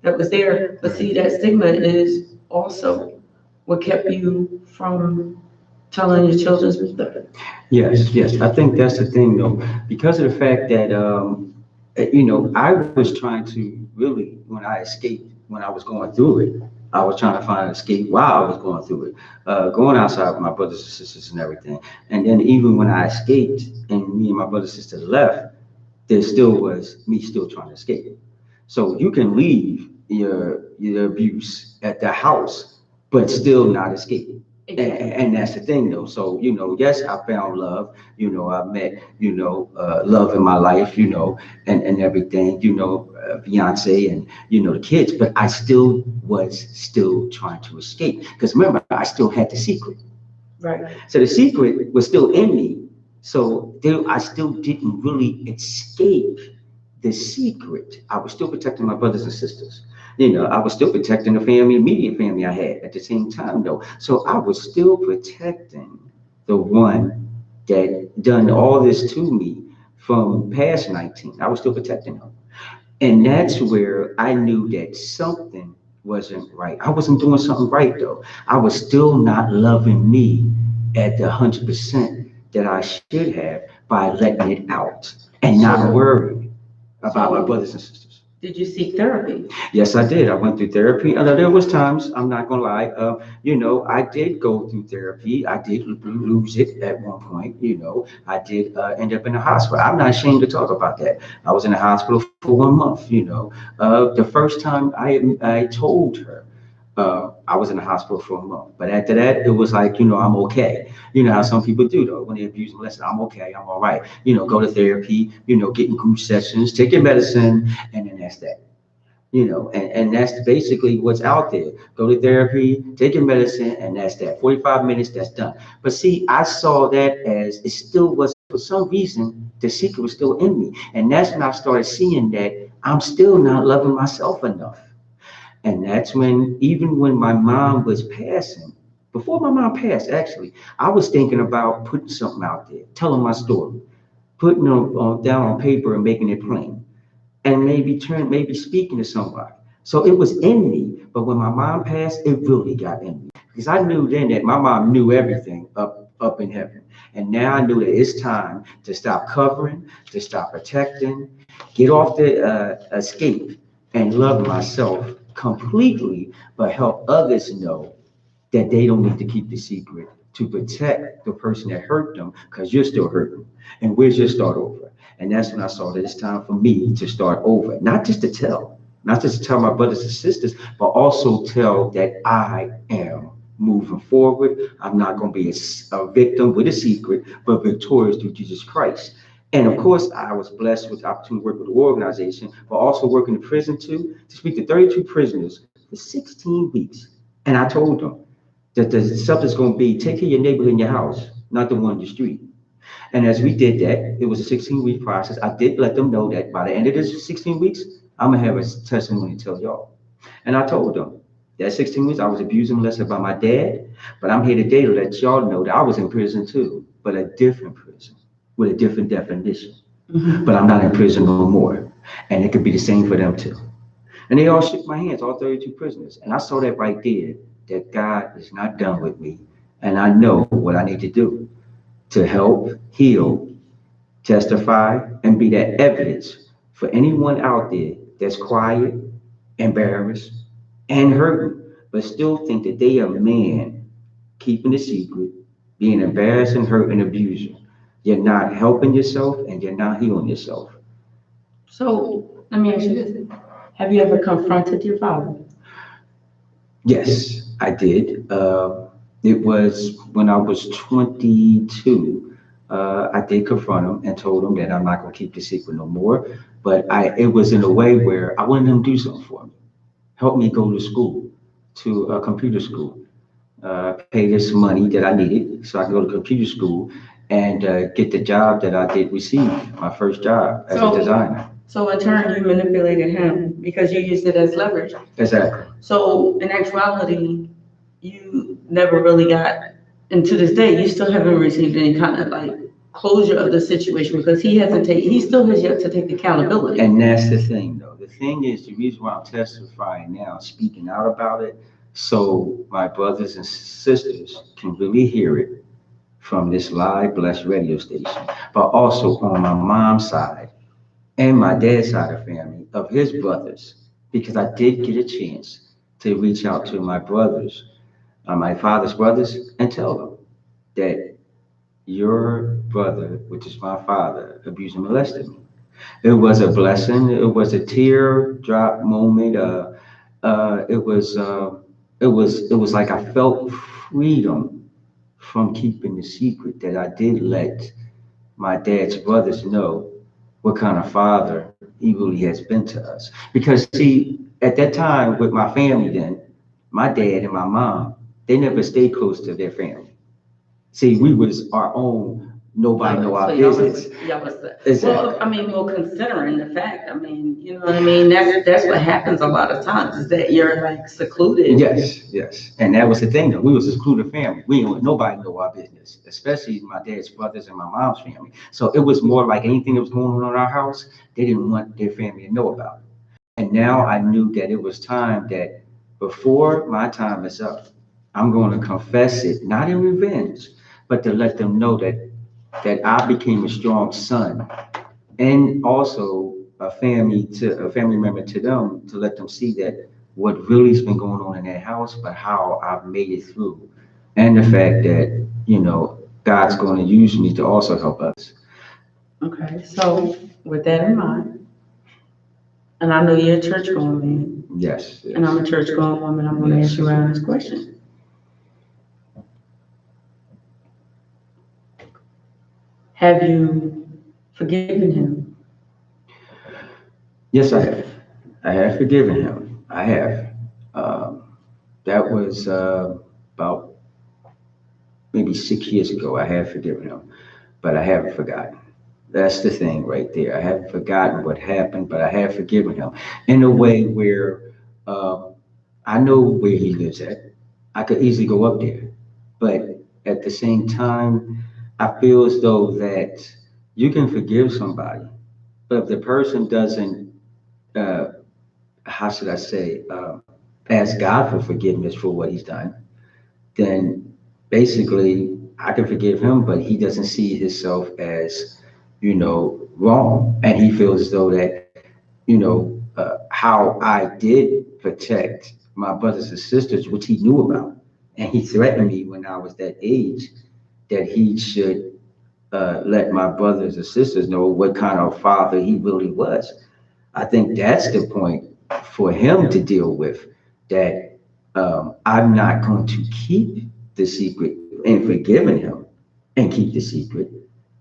that was there, but see, that stigma is also what kept you from telling your children's story. Yes, yes. I think that's the thing, though, because of the fact that, I was trying to really, when I escaped, when I was going through it, I was trying to find an escape while I was going through it, going outside with my brothers and sisters and everything. And then even when I escaped and me and my brother and sister left, there still was me still trying to escape. So you can leave your abuse at the house, but still not escape. And that's the thing, though. So, yes, I found love. I met, love in my life, and everything, fiance and, the kids, but I still was still trying to escape. Because remember, I still had the secret. Right. So the secret was still in me. So there, I still didn't really escape the secret. I was still protecting my brothers and sisters. I was still protecting the family, immediate family I had at the same time, though. So I was still protecting the one that done all this to me from past 19. I was still protecting him. And that's where I knew that something wasn't right. I wasn't doing something right, though. I was still not loving me at the 100% that I should have, by letting it out and not worrying about my brothers and sisters. Did you seek therapy? Yes, I did. I went through therapy. There was times, I'm not gonna lie, I did go through therapy. I did lose it at one point, I did end up in the hospital. I'm not ashamed to talk about that. I was in the hospital for 1 month, The first time I told her, I was in the hospital for a month. But after that, it was like, I'm okay. You know how some people do though, when they abuse and listen, I'm okay, I'm all right. Go to therapy, getting group sessions, take your medicine, and then that's that. And that's basically what's out there. Go to therapy, take your medicine, and that's that. 45 minutes, that's done. But see, I saw that as it still was, for some reason, the secret was still in me. And that's when I started seeing that I'm still not loving myself enough. And that's when, even when my mom was passing, before my mom passed, actually, I was thinking about putting something out there, telling my story, putting it down on paper and making it plain, and maybe speaking to somebody. So it was in me, but when my mom passed, it really got in me because I knew then that my mom knew everything up in heaven, and now I knew that it's time to stop covering, to stop protecting, get off the escape, and love myself completely, but help others know that they don't need to keep the secret to protect the person that hurt them because you're still hurting. And where's your start over? And that's when I saw that it's time for me to start over, not just to tell my brothers and sisters, but also tell that I am moving forward. I'm not going to be a victim with a secret, but victorious through Jesus Christ. And of course, I was blessed with the opportunity to work with the organization, but also work in the prison too, to speak to 32 prisoners for 16 weeks. And I told them, that the subject's going to be take care of your neighbor in your house, not the one in the street. And as we did that, it was a 16-week process. I did let them know that by the end of this 16 weeks, I'm gonna have a testimony to tell y'all. And I told them that 16 weeks I was abusing and listening about my dad, but I'm here today to let y'all know that I was in prison too, but a different prison with a different definition. But I'm not in prison no more. And it could be the same for them too. And they all shook my hands, all 32 prisoners. And I saw that right there, that God is not done with me. And I know what I need to do to help, heal, testify, and be that evidence for anyone out there that's quiet, embarrassed, and hurting, but still think that they are man, keeping the secret, being embarrassed and hurt and abused. You're not helping yourself and you're not healing yourself. So let me ask you this. Have you ever confronted your father? Yes, I did. It was when I was 22. I did confront him and told him that I'm not going to keep the secret no more. But it was in a way where I wanted him to do something for me, help me go to school, to a computer school, pay this money that I needed so I could go to computer school and get the job that I did receive, my first job as a designer. So in turn, you manipulated him because you used it as leverage. Exactly. So in actuality, you never really got, and to this day, you still haven't received any kind of like closure of the situation because he still has yet to take accountability. And that's the thing though. The thing is, the reason why I'm testifying now, speaking out about it, so my brothers and sisters can really hear it from this live blessed radio station, but also on my mom's side and my dad's side of family, of his brothers, because I did get a chance to reach out to my brothers, my father's brothers, and tell them that your brother, which is my father, abused and molested me. It was a blessing. It was a teardrop moment. It was, it was like I felt freedom from keeping the secret that I did let my dad's brothers know what kind of father he really has been to us. Because see, at that time with my family then, my dad and my mom, they never stayed close to their family. See, we was our own, nobody know our business. Exactly. Well, considering the fact, you know what I mean? That's what happens a lot of times is that you're like secluded. Yes. And that was the thing though. We was a secluded family. We didn't want nobody to know our business, especially my dad's brothers and my mom's family. So it was more like anything that was going on in our house, they didn't want their family to know about it. And now I knew that it was time that before my time is up, I'm going to confess it, not in revenge, but to let them know that that I became a strong son and also a family member to them to let them see that what really's been going on in that house, but how I've made it through, and the fact that God's going to use me to also help others. Okay, so with that in mind, and I know you're a church going man, Yes, and I'm a yes. church going woman, I'm gonna ask you around this question. Have you forgiven him? Yes, I have. I have forgiven him. I have. That was about maybe 6 years ago. I have forgiven him, but I haven't forgotten. That's the thing right there. I haven't forgotten what happened, but I have forgiven him in a way where um, I know where he lives at. I could easily go up there, but at the same time, I feel as though that you can forgive somebody, but if the person doesn't, uh, how should I say, ask God for forgiveness for what he's done, then basically I can forgive him, but he doesn't see himself as, wrong. And he feels as though that, how I did protect my brothers and sisters, which he knew about. And he threatened me when I was that age that he should let my brothers and sisters know what kind of father he really was. I think that's the point for him to deal with, that I'm not going to keep the secret and forgiving him and keep the secret.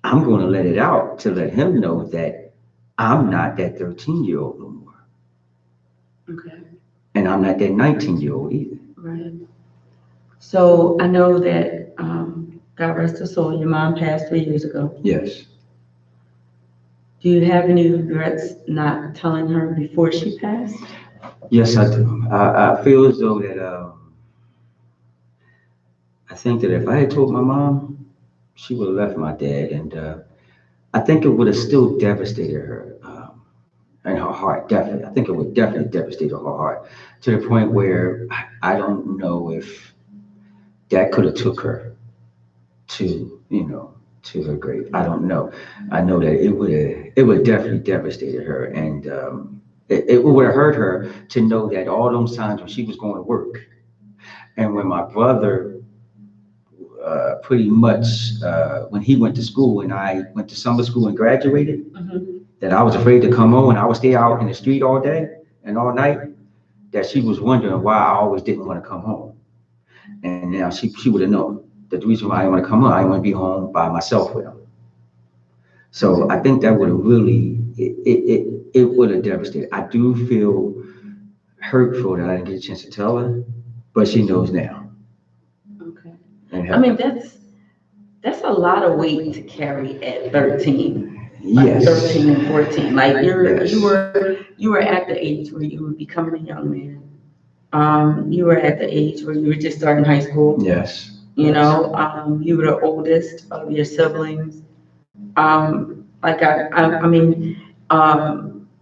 I'm going to let it out to let him know that I'm not that 13-year-old no more. Okay, And I'm not that 19-year-old either. right. So I know that, God rest her soul, your mom passed 3 years ago. Yes. Do you have any regrets not telling her before she passed? Yes, I do. I feel as though that I think that if I had told my mom, she would have left my dad. And I think it would have still devastated her and her heart, definitely. I think it would definitely devastate her heart to the point where I don't know if that could have took her to, to her grave. I don't know. I know that it would definitely devastated her, and it would have hurt her to know that all those times when she was going to work and when my brother pretty much when he went to school and I went to summer school and graduated, Mhm. that I was afraid to come home and I would stay out in the street all day and all night, that she was wondering why I always didn't want to come home. And now she would have known that the reason why I didn't want to come home, I didn't want to be home by myself with him. So I think that would have really, it would have devastated. I do feel hurtful that I didn't get a chance to tell her, but she knows now. Okay. And I mean, that's a lot of weight to carry at 13, like yes, 13 and 14. Like you yes, were at the age where you were becoming a young man. You were at the age where you were just starting high school. yes, You yes. know, you were the oldest of your siblings. I mean,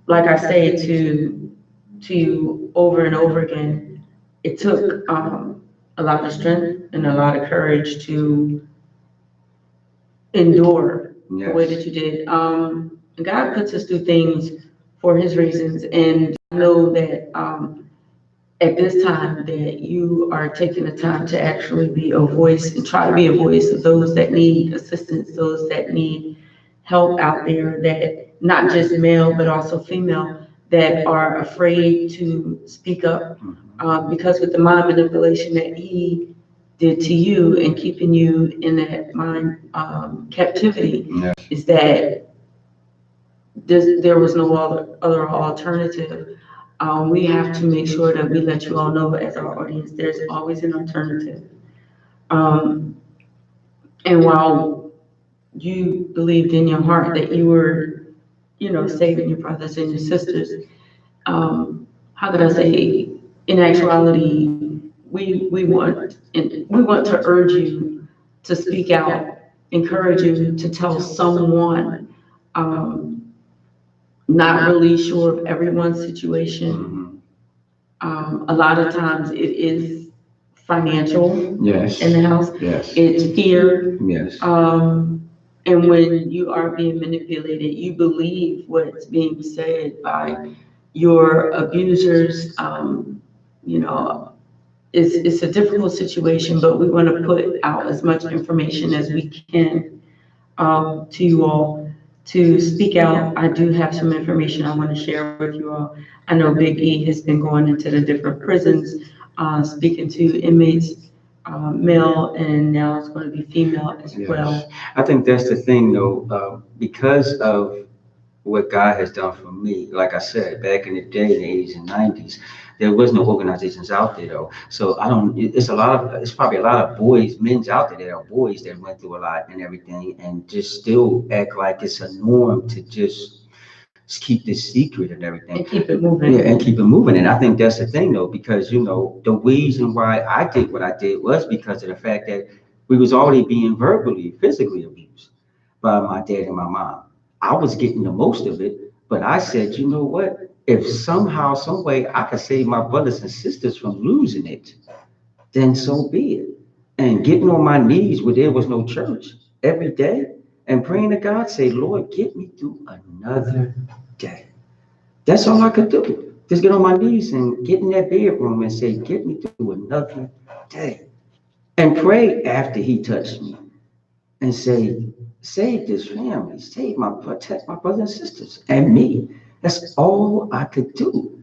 like I say to you over and over again, it took a lot of strength and a lot of courage to endure the way that Yes. you did. God puts us through things for His reasons, and I know that at this time that you are taking the time to actually be a voice and try to be a voice of those that need assistance, those that need help out there, that not just male but also female that are afraid to speak up, because with the mind manipulation that he did to you and keeping you in that mind captivity, Yes. is that there was no other alternative. We have to make sure that we let you all know as our audience, there's always an alternative. Um, and while you believed in your heart that you were, saving your brothers and your sisters, how could I say, in actuality, we want to urge you to speak out, encourage you to tell someone. Um, Not really sure of everyone's situation. Mhm. A lot of times it is financial Yes. in the house. Yes. It's fear. Yes. Um, And when you are being manipulated, you believe what's being said by your abusers. You know, it's a difficult situation, but we want to put out as much information as we can to you all to speak out. I do have some information I want to share with you all. I know Big E has been going into the different prisons, speaking to inmates, male, and now it's going to be female as Yes. well. I think that's the thing though, because of what God has done for me. Like I said, back in the day, in the 80s and 90s, there was no organizations out there though. So I don't, it's probably a lot of boys, men's out there that are boys that went through a lot and everything and just still act like it's a norm to just keep this secret and everything. And keep it Yeah, moving. and keep it moving. And I think that's the thing though, because the reason why I did what I did was because of the fact that we was already being verbally, physically abused by my dad and my mom. I was getting the most of it, but I said, you know what? If somehow, some way I could save my brothers and sisters from losing it, then so be it. And getting on my knees where there was no church every day and praying to God, say, Lord, get me through another day. That's all I could do. Just get on my knees and get in that bedroom and say, get me through another day. And pray after he touched me and say, save this family, protect my brothers and sisters and me. That's all I could do.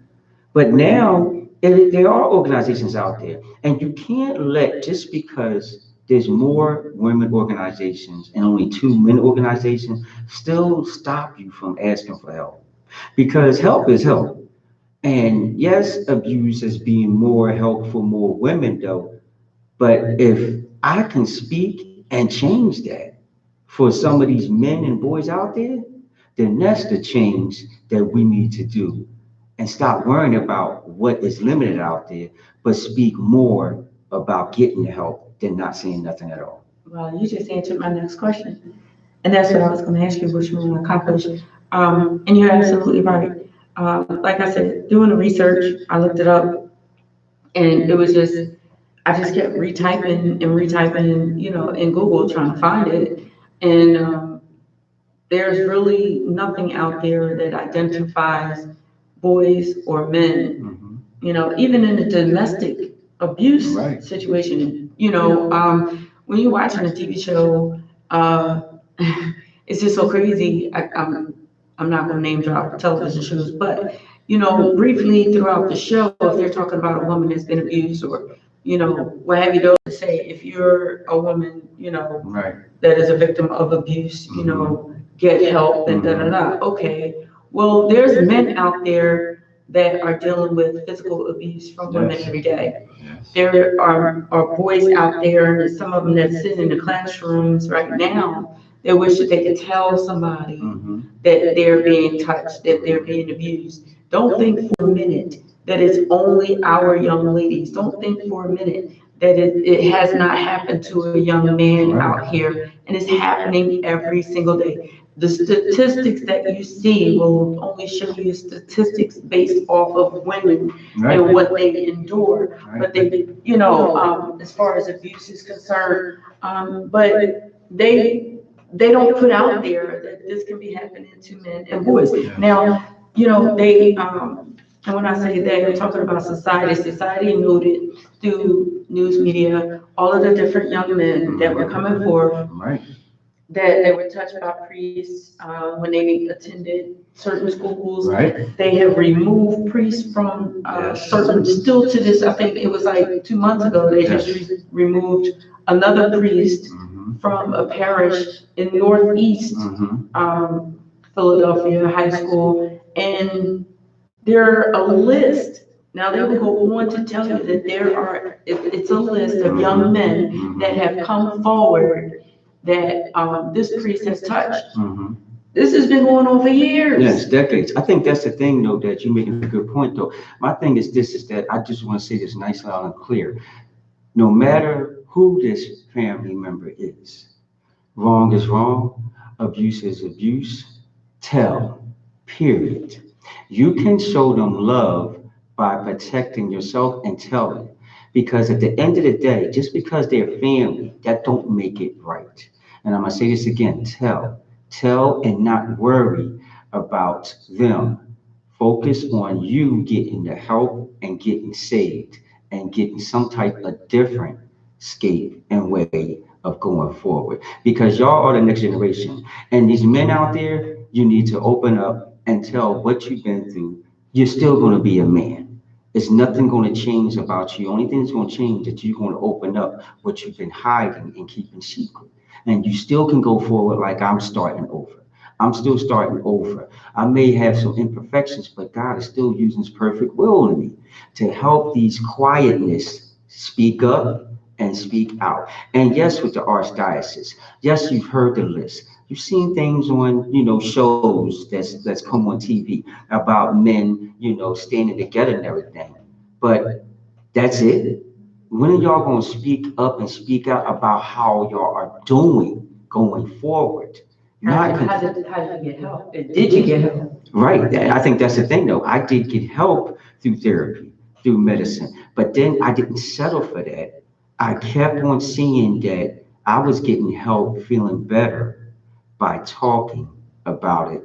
But now there are organizations out there, and you can't let just because there's more women organizations and only two men organizations still stop you from asking for help. Because help is help. And yes, abuse is being more helpful, more women though. But if I can speak and change that for some of these men and boys out there, then that's the change that we need to do. And stop worrying about what is limited out there, but speak more about getting the help than not saying nothing at all. Well, you just answered my next question. And that's what I was going to ask you, what you want to accomplish. And you're absolutely right. Like I said, doing the research, I looked it up, and it was just, I just kept retyping and retyping, in Google trying to find it. And there's really nothing out there that identifies boys or men, Mhm. even in a domestic abuse Right. situation. When you're watching a TV show, it's just so crazy. I'm not going to name drop television shows, but briefly throughout the show, if they're talking about a woman that's been abused or what have you, they'll say if you're a woman, Right. that is a victim of abuse, get help and da da da. Okay, well, there's men out there that are dealing with physical abuse from women Yes. every day. Yes. There are boys out there, and some of them that sit in the classrooms right now, they wish that they could tell somebody Mhm. that they're being touched, that they're being abused. Don't think for a minute that it's only our young ladies. Don't think for a minute that it has not happened to a young man out here, and it's happening every single day. The statistics that you see will only show you statistics based off of women Right. and what they endure. Right. But they, as far as abuse is concerned, but they don't put out there that this can be happening to men and boys. Now, they, and when I say they, I'm talking about society. Society noted through news media all of the different young men that were coming forth, Right. that they were touched by priests when they attended certain schools. Right. They have removed priests from Yes. certain, still to this, I think it was like 2 months ago, they just removed another priest Mhm. from a parish in northeast Mhm. Philadelphia high school. And there a list. Now they will go on to tell you that it's a list of young men that have come forward that this priest has touched. Mhm. This has been going on for years. Yes, decades. I think that's the thing, though, that you're making a good point, though. My thing is this, is that I just want to say this nice, loud, and clear. No matter who this family member is, wrong is wrong, abuse is abuse, tell, period. You can show them love by protecting yourself and telling. Because at the end of the day, just because they're family, that don't make it right. And I'm going to say this again, tell and not worry about them. Focus on you getting the help and getting saved and getting some type of different scape and way of going forward. Because y'all are the next generation. And these men out there, you need to open up and tell what you've been through. You're still going to be a man. It's nothing going to change about you. Only thing that's going to change is that you're going to open up what you've been hiding and keeping secret. And you still can go forward like I'm starting over. I'm still starting over. I may have some imperfections, but God is still using his perfect will in me to help these quietness speak up and speak out. And yes, with the archdiocese, yes, you've heard the list. You've seen things on, shows that's come on TV about men, standing together and everything. But that's it. When are y'all gonna speak up and speak out about how y'all are doing going forward? Not How did you get help? Did you get help? right. I think that's the thing, though. I did get help through therapy, through medicine, but then I didn't settle for that. I kept on seeing that I was getting help, feeling better by talking about it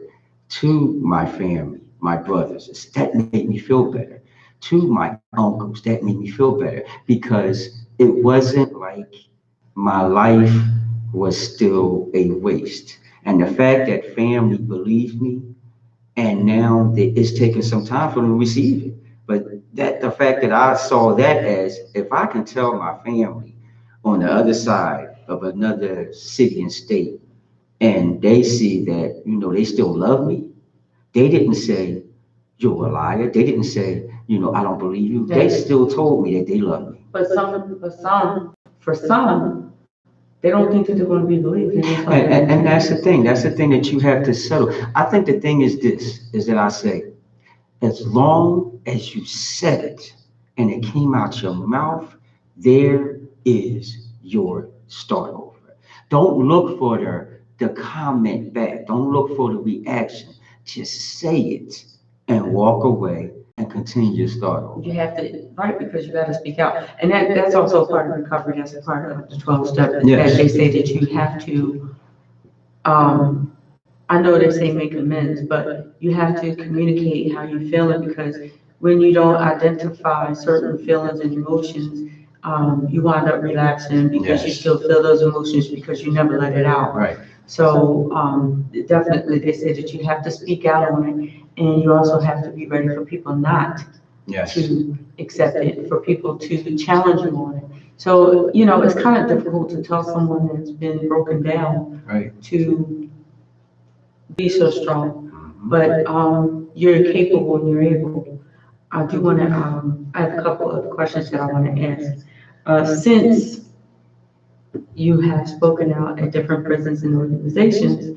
to my family, my brothers. That made me feel better. To my uncles, that made me feel better because it wasn't like my life was still a waste. And the fact that family believed me, and now that it's taking some time for them to receive it. But that the fact that I saw that as if I can tell my family on the other side of another city and state, and they see that, they still love me. They didn't say, you're a liar. They didn't say, I don't believe you. They still told me that they love me. For some, they don't think that they're going to be believed. And that's the thing. That's the thing that you have to settle. I think the thing is this, is that I say, as long as you said it and it came out your mouth, there is your start over. Don't look for the comment back. Don't look for the reaction. Just say it and walk away and continue your start over. You have to, right, because you got to speak out. And that's also part of recovery. That's a part of the 12 steps. Yes. That they say that you have to, I know they say make amends, but you have to communicate how you're feeling because when you don't identify certain feelings and emotions, you wind up relapsing because you Yes. still feel those emotions because you never let it out. Right. So definitely they say that you have to speak out on it and you also have to be ready for people not Yes. to accept it, for people to challenge you on it. So, it's kind of difficult to tell someone that's been broken down Right. to be so strong, Mhm. but you're capable and you're able. I do want to, I have a couple of questions that I want to ask. Since you have spoken out at different prisons and organizations,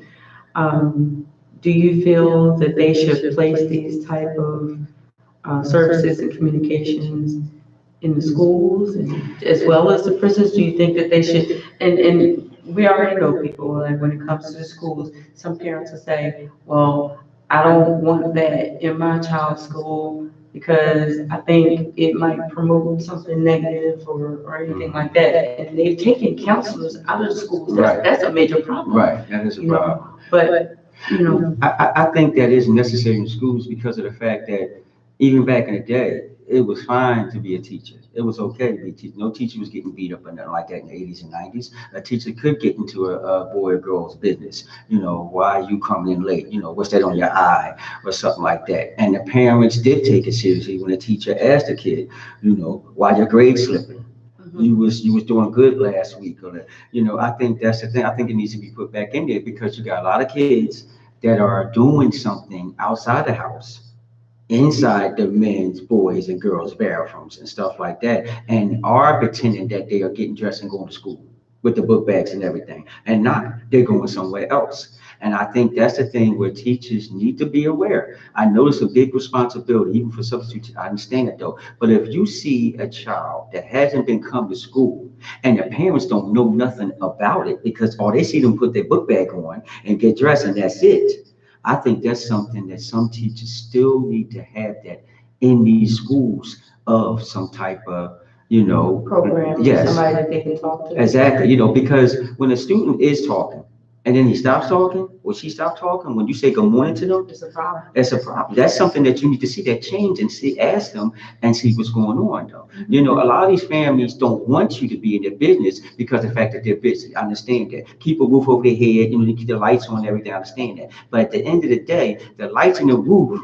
do you feel that they should place these type of services and communications in the schools and as well as the prisons? Do you think that they should, and we already know people, like when it comes to the schools, some parents will say, well, I don't want that in my child's school because I think it might promote something negative or anything like that. And they've taken counselors out of the schools. That's a major problem. Right. That is a problem. But, I think that is necessary in schools because of the fact that even back in the day, it was fine to be a teacher. It was okay to be a teacher. No teacher was getting beat up or nothing like that in the 80s and 90s. A teacher could get into a boy or girl's business. Why are you coming in late? What's that on your eye or something like that. And the parents did take it seriously when the teacher asked the kid, why your grade slipping? You was doing good last week, or I think that's the thing. I think it needs to be put back in there because you got a lot of kids that are doing something outside the house, inside the men's, boys, and girls' bathrooms and stuff like that, and are pretending that they are getting dressed and going to school with the book bags and everything, and not they're going somewhere else. And I think that's the thing where teachers need to be aware. I know it's a big responsibility, even for substitutes. I understand it though. But if you see a child that hasn't been come to school and the parents don't know nothing about it because all they see them put their book bag on and get dressed and that's it. I think that's something that some teachers still need to have that in these schools of some type of Program, Yes, somebody that they can talk to. exactly, because when a student is talking and then he stops talking or she stops talking, when you say good morning to them, It's a problem. that's a problem. That's something that you need to see that change and see, ask them and see what's going on though. A lot of these families don't want you to be in their business because of the fact that they're busy. I understand that. Keep a roof over their head, you keep the lights on and everything, I understand that. But at the end of the day, the lights and the roof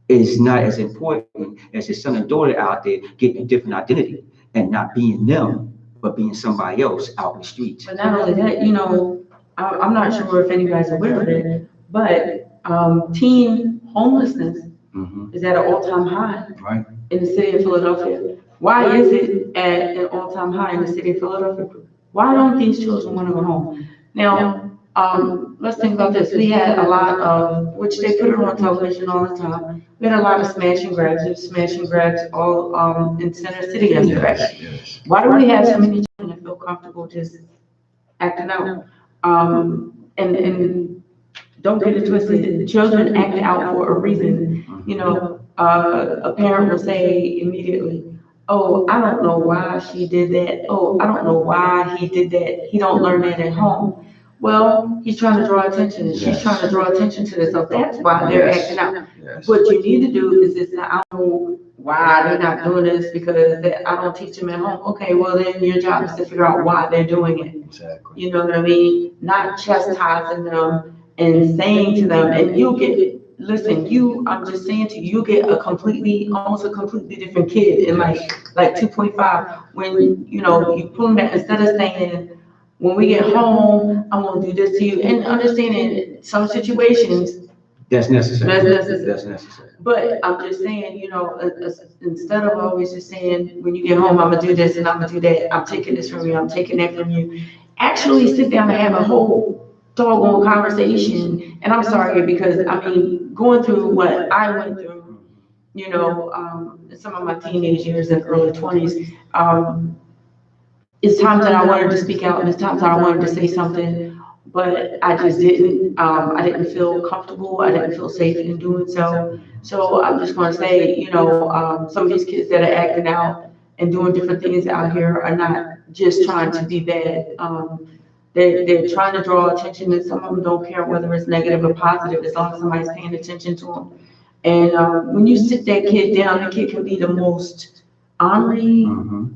is not as important as your son and daughter out there getting a different identity and not being them, but being somebody else out in the streets. But not only that, I'm not sure if anybody's aware of it, but teen homelessness Mhm. is at an all-time high Right. in the city of Philadelphia. Why is it at an all-time high in the city of Philadelphia? Why don't these children want to go home? Now, let's think about this. We had a lot of, which they put it on television all the time. We had a lot of smash and grabs. There's smash and grabs all in Center City yesterday. Yes. Why do we have so many children that feel comfortable just acting out? And don't get it twisted. Children act out for a reason. A parent will say immediately, "Oh, I don't know why she did that. Oh, I don't know why he did that. He don't learn that at home." Well, he's trying to draw attention. She's trying to draw attention to this. So that's why they're acting out. Yes. What you need to do is this. I don't know why they're not doing this because I don't teach them at home. Okay, well then your job is to figure out why they're doing it. Exactly. You know what I mean? Not chastising them and saying to them, and you'll get, listen, I'm just saying to you, you'll get almost a completely different kid in like 2.5 when, you pull them back instead of saying, when we get home, I'm gonna do this to you, and understanding some situations, That's necessary. that's necessary. That's necessary. But I'm just saying, instead of always just saying, when you get home, I'm gonna do this and I'm gonna do that, I'm taking this from you, I'm taking that from you. Actually sit down and have a whole doggone conversation. And I'm sorry because going through what I went through, in some of my teenage years and early 20s, it's times that I wanted to speak out and it's times that I wanted to say something, but I just didn't. I didn't feel comfortable. I didn't feel safe in doing so. So I'm just going to say, some of these kids that are acting out and doing different things out here are not just trying to be bad. They're trying to draw attention, and some of them don't care whether it's negative or positive as long as somebody's paying attention to them. And when you sit that kid down, the kid can be the most ornery, Mhm.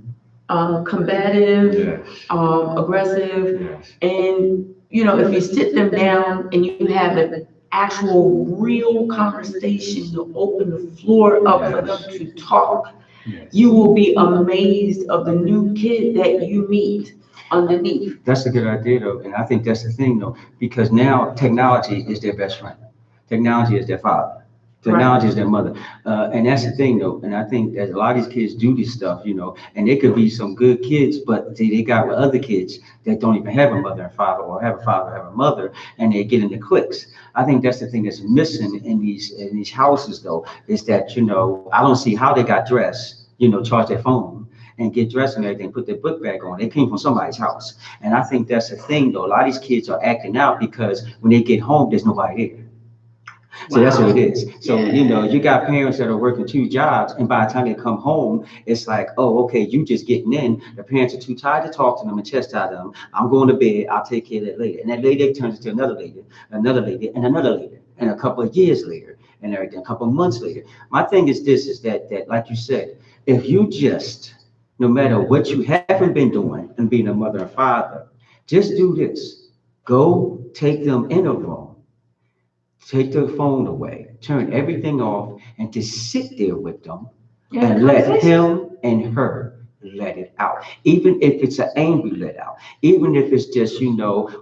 combative, Yes. aggressive. Yes. And, if you sit them down and you have an actual real conversation to open the floor up for them to talk, Yes. you will be amazed of the new kid that you meet underneath. That's a good idea though, and I think that's the thing though, because now technology is their best friend. Technology is their father. Technology is their mother. And that's the thing though, and I think that a lot of these kids do this stuff, and they could be some good kids, but they got with other kids that don't even have a mother and father, or have a father or have a mother, and they get into cliques. I think that's the thing that's missing in these houses though, is that, I don't see how they got dressed, charge their phone and get dressed and everything, put their book bag on. They came from somebody's house. And I think that's the thing though. A lot of these kids are acting out because when they get home, there's nobody there. So that's what it is. So, you got parents that are working 2 jobs, and by the time they come home, it's like, oh, okay, you just getting in. The parents are too tired to talk to them and chastise them. I'm going to bed. I'll take care of that later. And that lady turns into another lady, and another lady, and a couple of years later, and everything, a couple of months later. My thing is this, is that like you said, if you just, no matter what you haven't been doing and being a mother and father, just do this. Go take them in a room. Take the phone away, turn everything off, and just sit there with them and let him and her let it out. Even if it's an angry let out, even if it's just,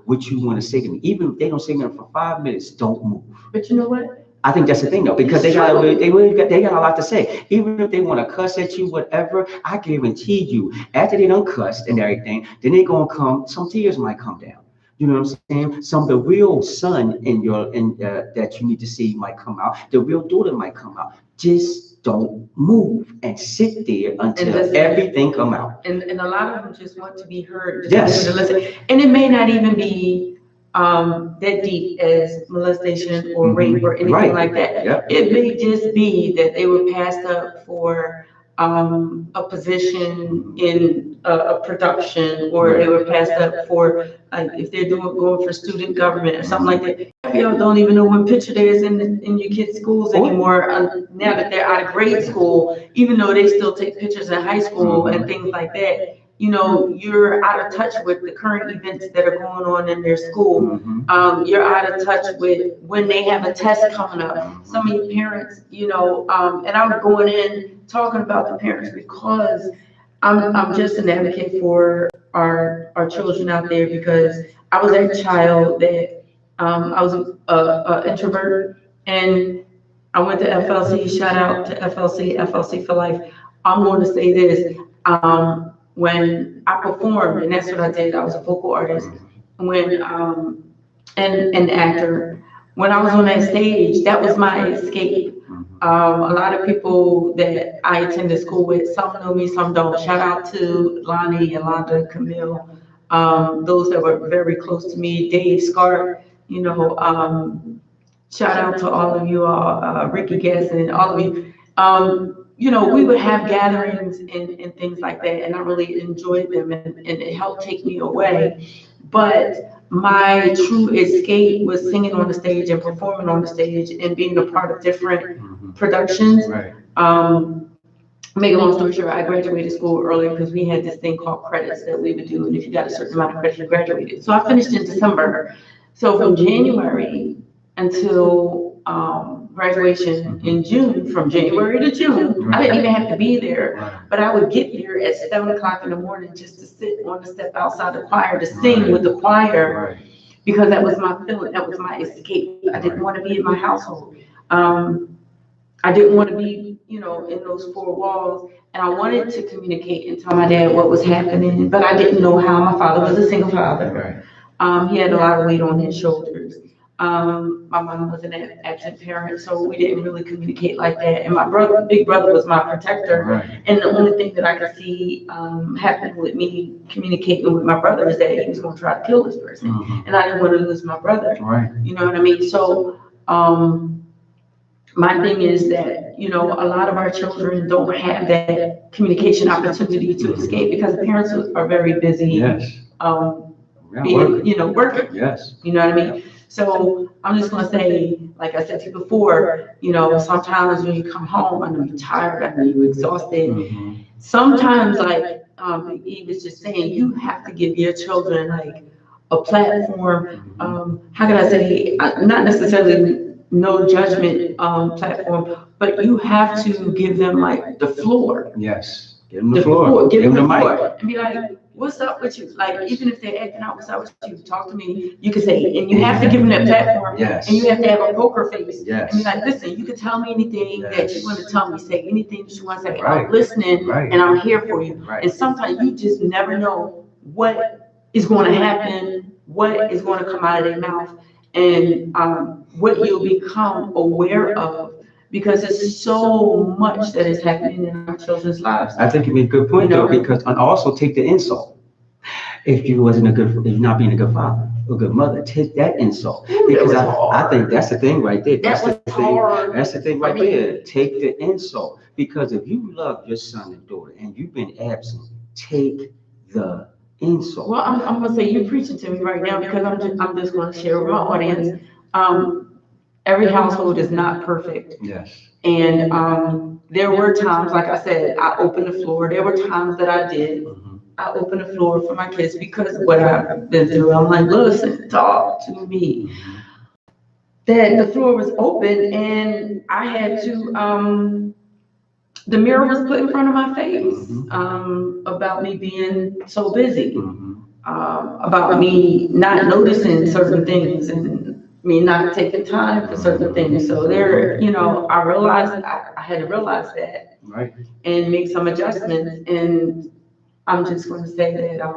what you want to say to me, even if they don't say nothing for 5 minutes, don't move. But you know what? I think that's the thing though, because they got a lot to say. Even if they want to cuss at you, whatever, I guarantee you, after they done cussed and everything, then they gonna some tears might come down. You know what I'm saying? Some of the real son that you need to see might come out. The real daughter might come out. Just don't move and sit there until everything come out. And a lot of them just want to be heard. Yes. To listen. And it may not even be that deep as molestation or rape or anything like that. Yep. It may just be that they were passed up for a position in a production, or they were passed up for, like, if they're going for student government or something like that. Y'all don't even know what picture there is in your kids' schools anymore, now that they're out of grade school, even though they still take pictures in high school and things like that. You know, you're out of touch with the current events that are going on in their school. You're out of touch with when they have a test coming up. So many parents, you know, and I'm going in talking about the parents because I'm just an advocate for our children out there, because I was that child that I was a introvert, and I went to FLC. Shout out to FLC for life. I'm going to say this. When I performed, and that's what I did, I was a vocal artist. When and actor. When I was on that stage, that was my escape. A lot of people that I attended school with, some know me, some don't. Shout out to Lonnie, Yolanda, Camille, those that were very close to me, Dave, Scarp, you know, shout out to all of you all, Ricky Guess and all of you. You know, we would have gatherings and things like that, and I really enjoyed them, and it helped take me away. But my true escape was singing on the stage and performing on the stage and being a part of different productions. Make a long story short, I graduated school early because we had this thing called credits that we would do, and if you got a certain amount of credits, you graduated. So I finished in December. So from January until graduation in June, from January to June, I didn't even have to be there, but I would get there at 7 o'clock in the morning just to sit on the step outside the choir to sing with the choir, because that was my feeling, that was my escape. I didn't want to be in my household. I didn't want to be, you know, in those four walls, and I wanted to communicate and tell my dad what was happening, but I didn't know how. My father was a single father. He had a lot of weight on his shoulders. My mom was an absent parent, so we didn't really communicate like that. And my brother, big brother, was my protector. And the only thing that I could see happen with me communicating with my brother is that he was going to try to kill this person, and I didn't want to lose my brother. You know what I mean? So my thing is that, you know, a lot of our children don't have that communication opportunity to escape because the parents are very busy. Being, you know, working. You know what I mean? So I'm just gonna say, like I said to you before, you know, sometimes when you come home, I know you're tired, I know you're exhausted. Sometimes, like Eve was just saying, you have to give your children like a platform. How can I say? Not necessarily no judgment platform, but you have to give them like the floor. Give them the floor. Give them the mic. And be like, what's up with you? Like, even if they're acting out, what's up with you? Talk to me. You can say, and you have to give them that platform. And you have to have a poker face. And be like, listen, you can tell me anything that you want to tell me. Say anything that you want to say. I'm listening and I'm here for you. And sometimes you just never know what is going to happen, what is going to come out of their mouth, and what you'll become aware of. Because there's so much that is happening in our children's lives. I think you made a good point, though, because, and also take the insult. If you wasn't a good, if you're not being a good father, a good mother, take that insult. Because I think that's the thing right there. That's the thing right there. Take the insult. Because if you love your son and daughter and you've been absent, take the insult. Well, I'm gonna say you're preaching to me right now, because I'm just gonna share with my audience. Every household is not perfect. And there were times, like I said, I opened the floor. There were times that I did. I opened the floor for my kids because of what I've been through. I'm like, listen, talk to me. That the floor was open, and I had to, the mirror was put in front of my face about me being so busy, about me not noticing certain things, and me not taking time for certain things. So there, you know, I realized I had to realize that, and make some adjustments. And I'm just going to say that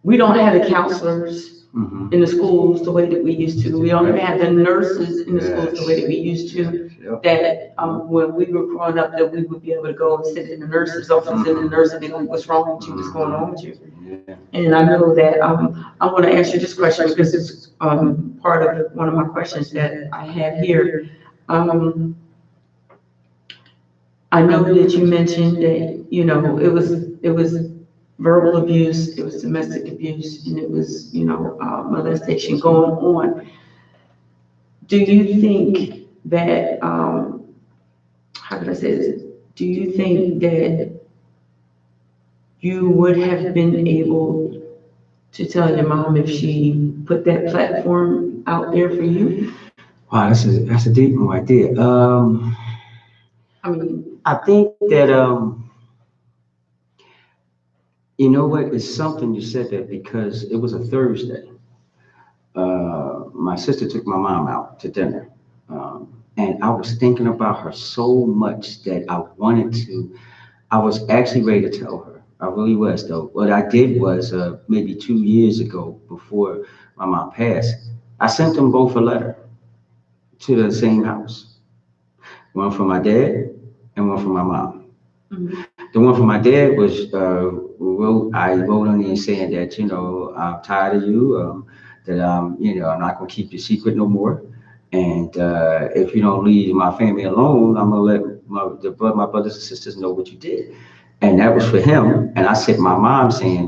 we don't have the counselors in the schools the way that we used to. We don't have the nurses in the schools the way that we used to. That when we were growing up, that we would be able to go and sit in the nurse's office, and the nurse would be like, what's wrong with you? What's going on with you? And I know that I want to answer this question because it's part of one of my questions that I have here. I'm I know that you mentioned that, it was verbal abuse, it was domestic abuse, and it was, molestation going on. Do you think that, how could I say this? Do you think that you would have been able to tell your mom if she put that platform out there for you? Wow, that's a deep one right there. I mean, I think that you know what? It's something you said that because it was a Thursday. My sister took my mom out to dinner, and I was thinking about her so much that I wanted to. I was actually ready to tell her. I really was, though. What I did was maybe 2 years ago, before my mom passed, I sent them both a letter to the same house. One from my dad and one from my mom. mhm. The one from my dad was I wrote on there saying that I'm tired of you, that I'm not gonna keep your secret no more, and if you don't leave my family alone, I'm gonna let my brothers and sisters know what you did, and that was for him. And I sent my mom saying,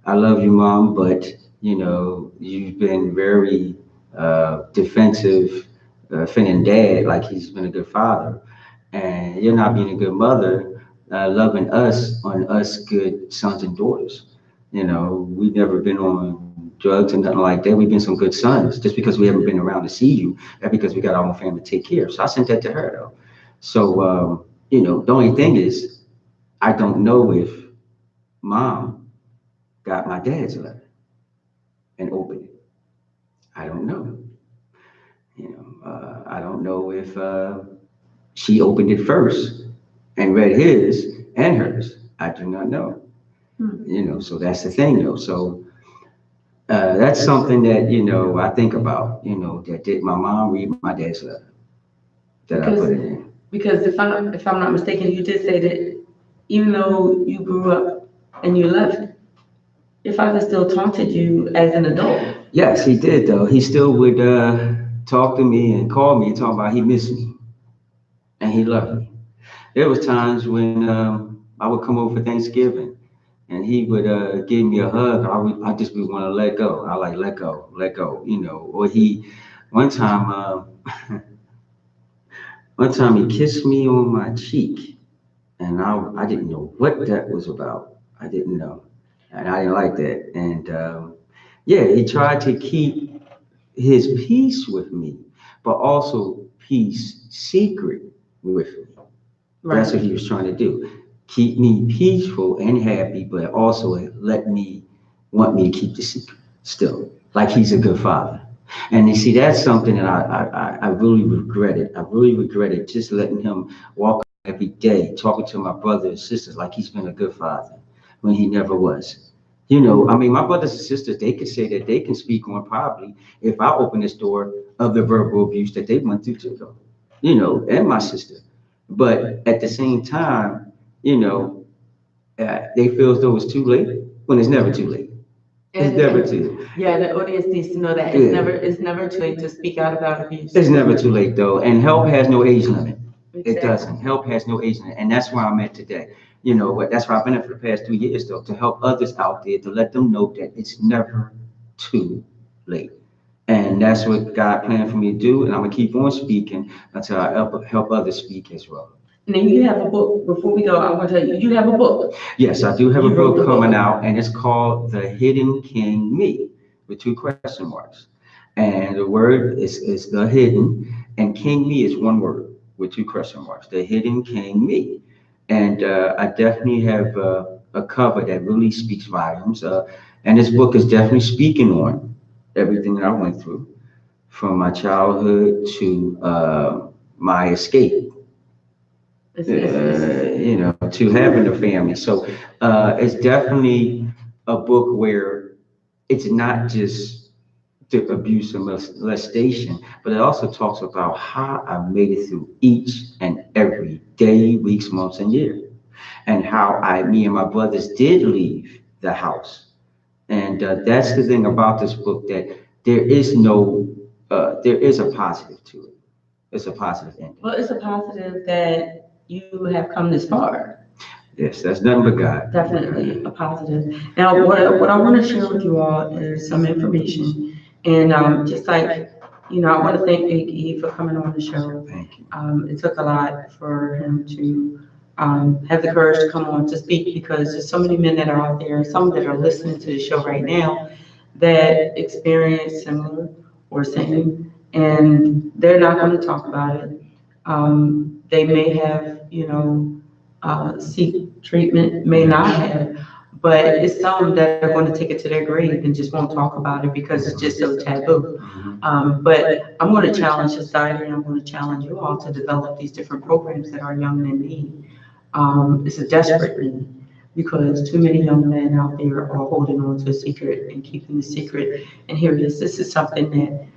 I love you, mom, but you've been very defensive, offending dad like he's been a good father, and you're not being a good mother, loving us on us good sons and daughters. We've never been on drugs and nothing like that. We've been some good sons. Just because we haven't been around to see you, that's because we got our own family to take care of. So I sent that to her though. So the only thing is, I don't know if mom got my dad's letter and opened it. I don't know. I don't know if she opened it first and read his and hers. I do not know. Hmm. So that's the thing though. So that's something that I think about. That did my mom read my dad's letter that I put Because in there? because if I'm not mistaken, you did say that even though you grew up and you left, your father still taunted you as an adult. Yes, he did though. He still would talk to me and call me and talk about he missed me and he loved me. There was times when I would come over for Thanksgiving and he would give me a hug. I just would want to let go. I like let go, Or one time, one time he kissed me on my cheek, and I didn't know what that was about. I didn't know, and I didn't like that. And yeah, he tried to keep his peace with me, but also peace secret with me. That's what Right. he was trying to do. Keep me peaceful and happy, but also want me to keep the secret still. Like he's a good father. And you see, that's something that I really regretted. I really regretted just letting him walk every day, talking to my brothers and sisters like he's been a good father when he never was. I mean, my brothers and sisters, they could say that they can speak on probably if I open this door of the verbal abuse that they went through too, though, and my sister. But at the same time, they feel as though it's too late when it's never too late. It's never too. Yeah, the audience needs to know that Yeah. it's never too late to speak out about abuse. It's never too late though, and help has no age limit. It Exactly. doesn't. Help has no age limit, and that's where I'm at today. What? That's where I've been at for the past 2 years though, to help others out there, to let them know that it's never too late. And that's what God planned for me to do, and I'm gonna keep on speaking until I help others speak as well. And then you have a book. Before we go, I want to tell you, you have a book. Yes, I do have a You wrote book the coming book. out, and it's called The Hidden King Me, with two question marks. And the word is The Hidden, and King Me is one word with two question marks. The Hidden King Me. And I definitely have a cover that really speaks volumes. And this book is definitely speaking on everything that I went through, from my childhood to my escape, to having a family. So it's definitely a book where it's not just the abuse and molestation, but it also talks about how I made it through each and every day, weeks, months, and year, and how me and my brothers did leave the house. And that's the thing about this book, that there is a positive to it. It's a positive ending. Well, it's a positive that you have come this far. Yes, that's nothing but God. Definitely a positive. Now, what I want to share with you all is some information. And just like, I want to thank Big E for coming on the show. Thank you. It took a lot for him to have the courage to come on to speak because there's so many men that are out there, some that are listening to the show right now that experience similar or same, and they're not going to talk about it. They may have, seek treatment, may not have, but it's some that are going to take it to their grave and just won't talk about it because it's just so taboo. But I'm going to challenge society and I'm going to challenge you all to develop these different programs that our young men need. It's a desperate need because too many young men out there are holding on to a secret and keeping the secret. And here it is. This is something that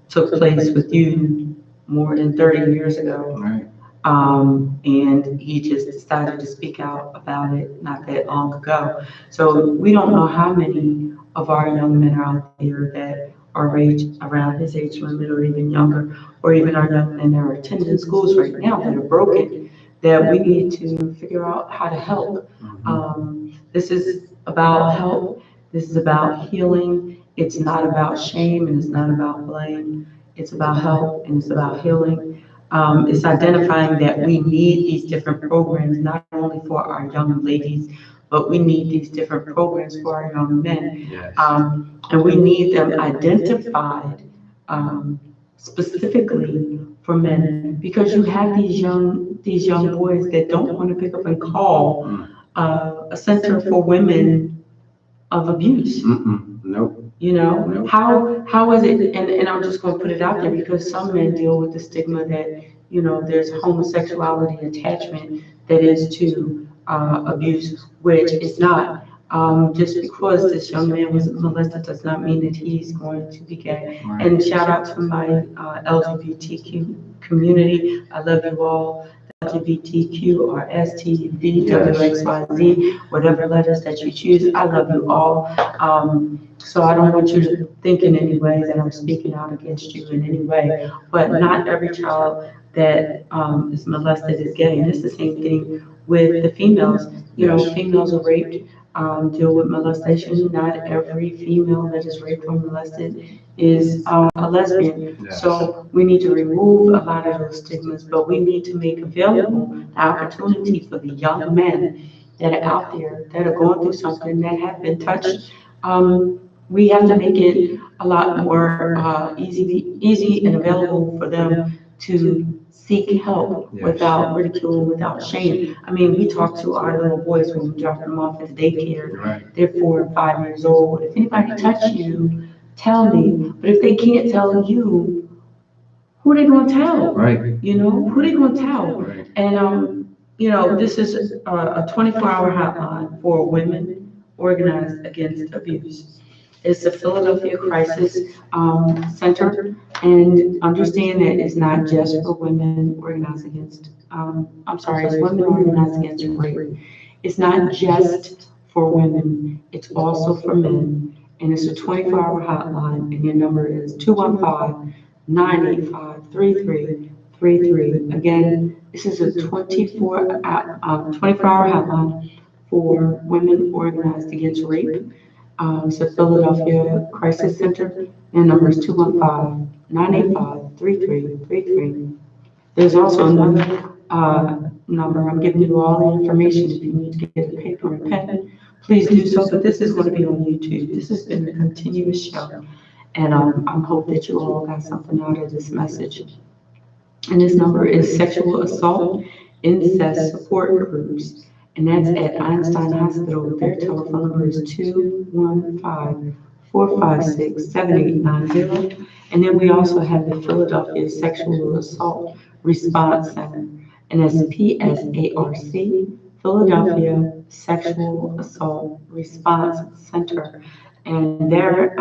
took place with you more than 30 years ago. Right. And he just decided to speak out about it not that long ago. So we don't know how many of our young men are out there that are around his age limit or even younger, or even our young men that are attending schools right now that are broken, that we need to figure out how to help. This is about help. This is about healing. It's not about shame and it's not about blame. It's about help and it's about healing. It's identifying that we need these different programs, not only for our young ladies, but we need these different programs for our young men. Yes. And we need them identified specifically for men because you have these young boys that don't want to pick up and call a center for women of abuse. Nope. Nope. How is it, and I'm just gonna put it out there because some men deal with the stigma that, there's homosexuality attachment that is to abuse, which is not. Just because this young man was molested does not mean that he's going to be gay. Right. And shout out to my LGBTQ community. I love you all. LGBTQ or STVWXYZ, whatever letters that you choose, I love you all. So I don't want you to think in any way that I'm speaking out against you in any way, but not every child that is molested is gay. And it's the same thing with the females. Females are raped, deal with molestation. Not every female that is raped or molested is a lesbian. Yes. So we need to remove a lot of those stigmas, but we need to make available the opportunity for the young men that are out there that are going through something that have been touched. We have to make it a lot more easy and available for them to seek help Yes. without ridicule, without shame. I mean, we talk to our little boys when we drop them off at the daycare. Right. They're 4 and 5 years old. If anybody touch you, tell me. But if they can't tell you, who they gonna tell? Right. Who they gonna tell? Right. And this is a 24-hour hotline for women organized against abuse. It's the Philadelphia Crisis Center, and understand that it's not just for women organized against. It's women organized against rape. It's not just for women; it's also for men, and it's a 24-hour hotline, and your number is 215-985-3333. Again, this is a 24-hour hotline for women organized against rape. It's the Philadelphia Crisis Center, and number is 215-985-3333. There's also another number. I'm giving you all the information. If you need to get a paper and pen, please do so. But this is going to be on YouTube. This has been a continuous show, and I hope that you all got something out of this message. And this number is Sexual Assault Incest Support Groups. And that's at Einstein Hospital. Their telephone number is 215-456-7890. And then we also have the Philadelphia Sexual Assault Response Center. And that's PSARC, Philadelphia Sexual Assault Response Center. And they're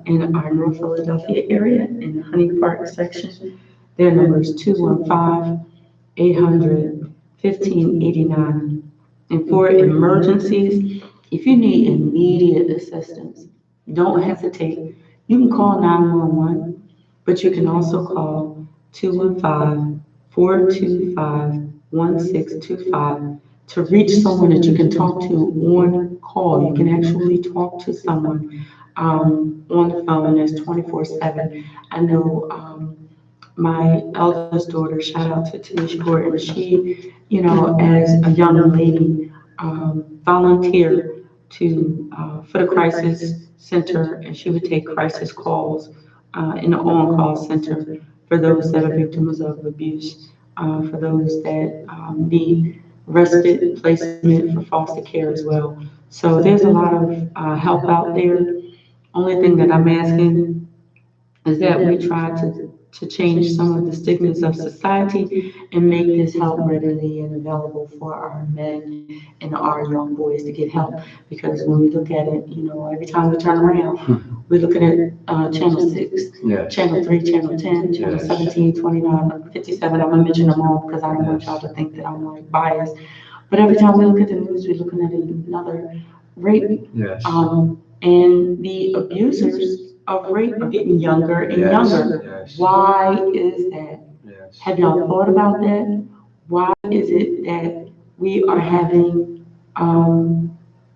in our North Philadelphia area in the Honey Park section. Their number is 215-800-1589. And for emergencies, if you need immediate assistance, don't hesitate. You can call 911, but you can also call 215-425-3745. 1625 to reach someone that you can talk to on call. You can actually talk to someone on the phone that's 24/7. I know my eldest daughter, shout out to Tanisha Gordon, she, as a young lady, volunteered to for the crisis center, and she would take crisis calls in the on-call center for those that are victims of abuse, for those that need respite placement for foster care as well. So there's a lot of help out there. Only thing that I'm asking is that we try to change some of the stigmas of society and make this help readily and available for our men and our young boys to get help. Because when we look at it, every time we turn around, we're looking at channel 6, Yes. channel 3, channel 10, channel Yes. 17, 29, 57. I'm gonna mention them all because I don't want y'all to think that I'm like biased. But every time we look at the news, we're looking at another rape. Yes. And the abusers of rape are getting younger and Yes. younger. Yes. Why is that? Yes. Have y'all thought about that? Why is it that we are having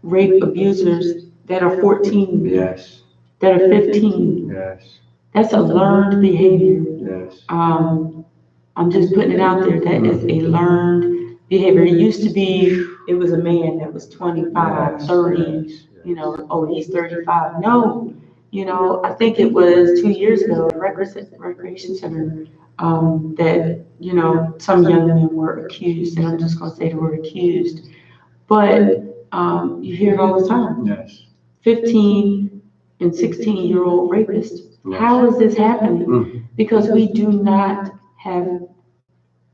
rape abusers that are 14, Yes. that are 15? Yes. That's a learned behavior. Yes. I'm just putting it out there. That is a learned behavior. It used to be, it was a man that was 25, 30, oh, he's 35. No, I think it was 2 years ago, at a recreation center, that, some young men were accused, and I'm just gonna say the word accused. But, you hear it all the time. Yes. 15 and 16-year-old rapists. Yes. How is this happening? Mm. Because we do not have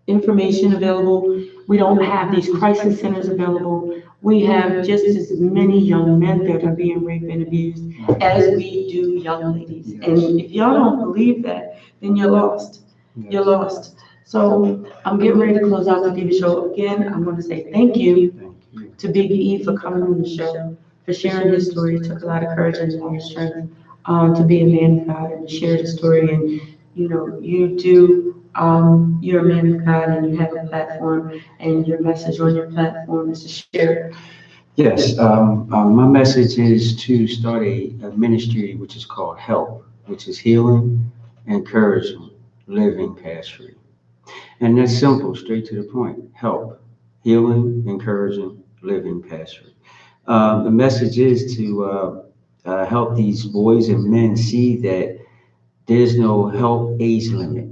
information available. We don't have these crisis centers available. We have just as many young men that are being raped and abused as we do young ladies. And if y'all don't believe that, then you're lost. You're lost. So I'm getting ready to close out the Diva show. Again, I'm going to say thank you Thank you. to Big E for coming on the show, for sharing his story. It took a lot of courage and a lot of strength to be a man of God and to share his story. And you're a man of God and you have a platform, and your message on your platform is to share. Yes, my message is to start a ministry which is called HELP, which is healing, encouragement, living past free. And that's simple, straight to the point. Help, healing, encouraging, living past free. The message is to help these boys and men see that there's no help age limit.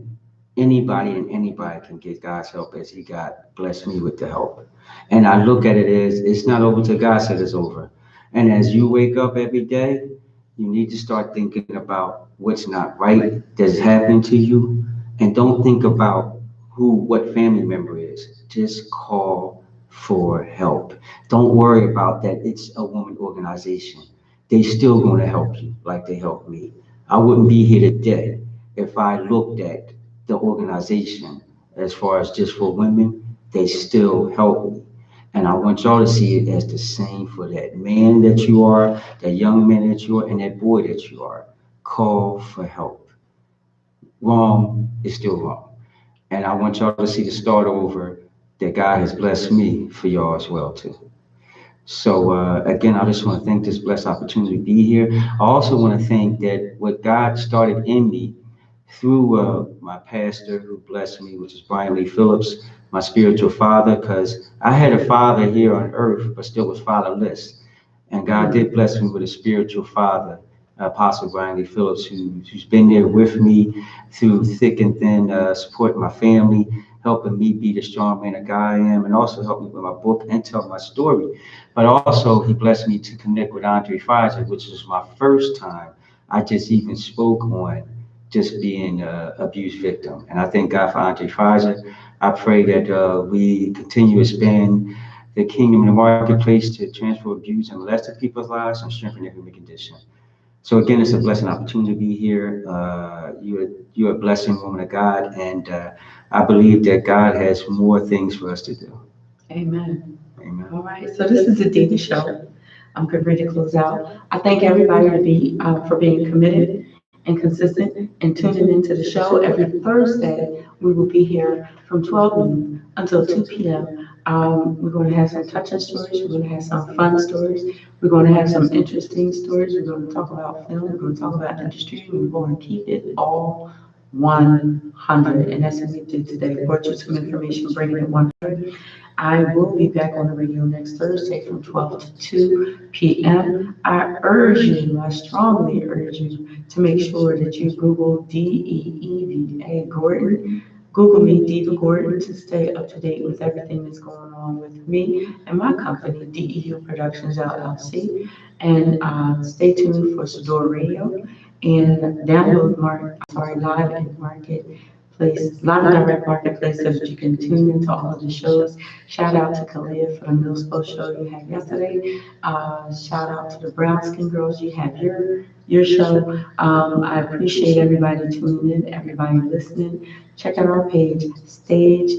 Anybody and anybody can get God's help as He got blessed me with the help. And I look at it as it's not over till God said it's over. And as you wake up every day, you need to start thinking about what's not right that's happening to you. And don't think about what family member is. Just call for help. Don't worry about that it's a woman organization. They still going to help you like they helped me. I wouldn't be here today if I looked at the organization as far as just for women. They still help me. And I want y'all to see it as the same for that man that you are, that young man that you are, and that boy that you are. Call for help. Wrong is still wrong. And I want y'all to see the start over that God has blessed me for y'all as well too. So again, I just want to thank this blessed opportunity to be here. I also want to thank that what God started in me through my pastor who blessed me, which is Brian Lee Phillips, my spiritual father, because I had a father here on earth, but still was fatherless. And God did bless me with a spiritual father, Apostle Brian Lee Phillips, who's been there with me through thick and thin, supporting my family, helping me be the strong man of God I am, and also helped me with my book and tell my story. But also, he blessed me to connect with Andre Pfizer, which was my first time I just even spoke on just being an abuse victim. And I thank God for Andre Pfizer. I pray that we continue to expand the kingdom in the marketplace to transfer abuse and molested people's lives and strengthen their human condition. So again, it's a blessing opportunity to be here. You're a blessing woman of God, and I believe that God has more things for us to do. Amen. Amen. All right, so this is the Diva show. I'm getting ready to close out. I thank everybody for being committed and consistent in tuning into the show. Every Thursday, we will be here from 12 noon until 2 p.m. We're going to have some touching stories. We're going to have some fun stories. We're going to have some interesting stories. We're going to talk about film. We're going to talk about industry. We're going to keep it all 100. And that's what we did today. Brought you some information, bringing it 100. I will be back on the radio next Thursday from 12 to 2 p.m. I strongly urge you to make sure that you Google Deeva Gordon. Google me, Deeva Gordon, to stay up to date with everything that's going on with me and my company, DEU Productions LLC. And stay tuned for Sador Radio and download Live and Marketplace, Live and Direct Marketplace, so that you can tune into all of the shows. Shout out to Kalia for the Millspo show you had yesterday. Shout out to the Brown Skin Girls, you had your show. I appreciate everybody tuning in, everybody listening. Check out our page, Stage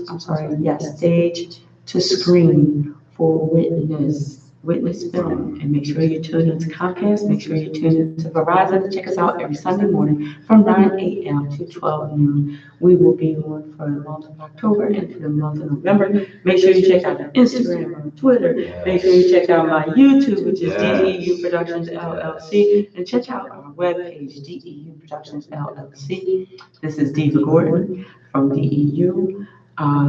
to Screen for Witness Film. And make sure you tune into Comcast, make sure you tune into Verizon. Check us out every Sunday morning from 9 a.m. to 12 noon. We will be on for the month of October and for the month of November. Make sure you check out Instagram or Twitter. Make sure you check out my YouTube, which is DEU Productions LLC. And check out our webpage, DEU Productions LLC. This is Deeva Gordon from DEU,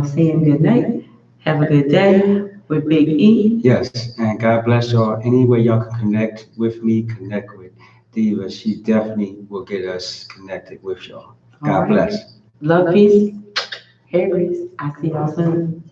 saying good night. Have a good day with Big E. Yes, and God bless y'all. Any way y'all can connect with me, connect with Diva. She definitely will get us connected with y'all. God bless. Love, peace, Harry's. I see y'all soon.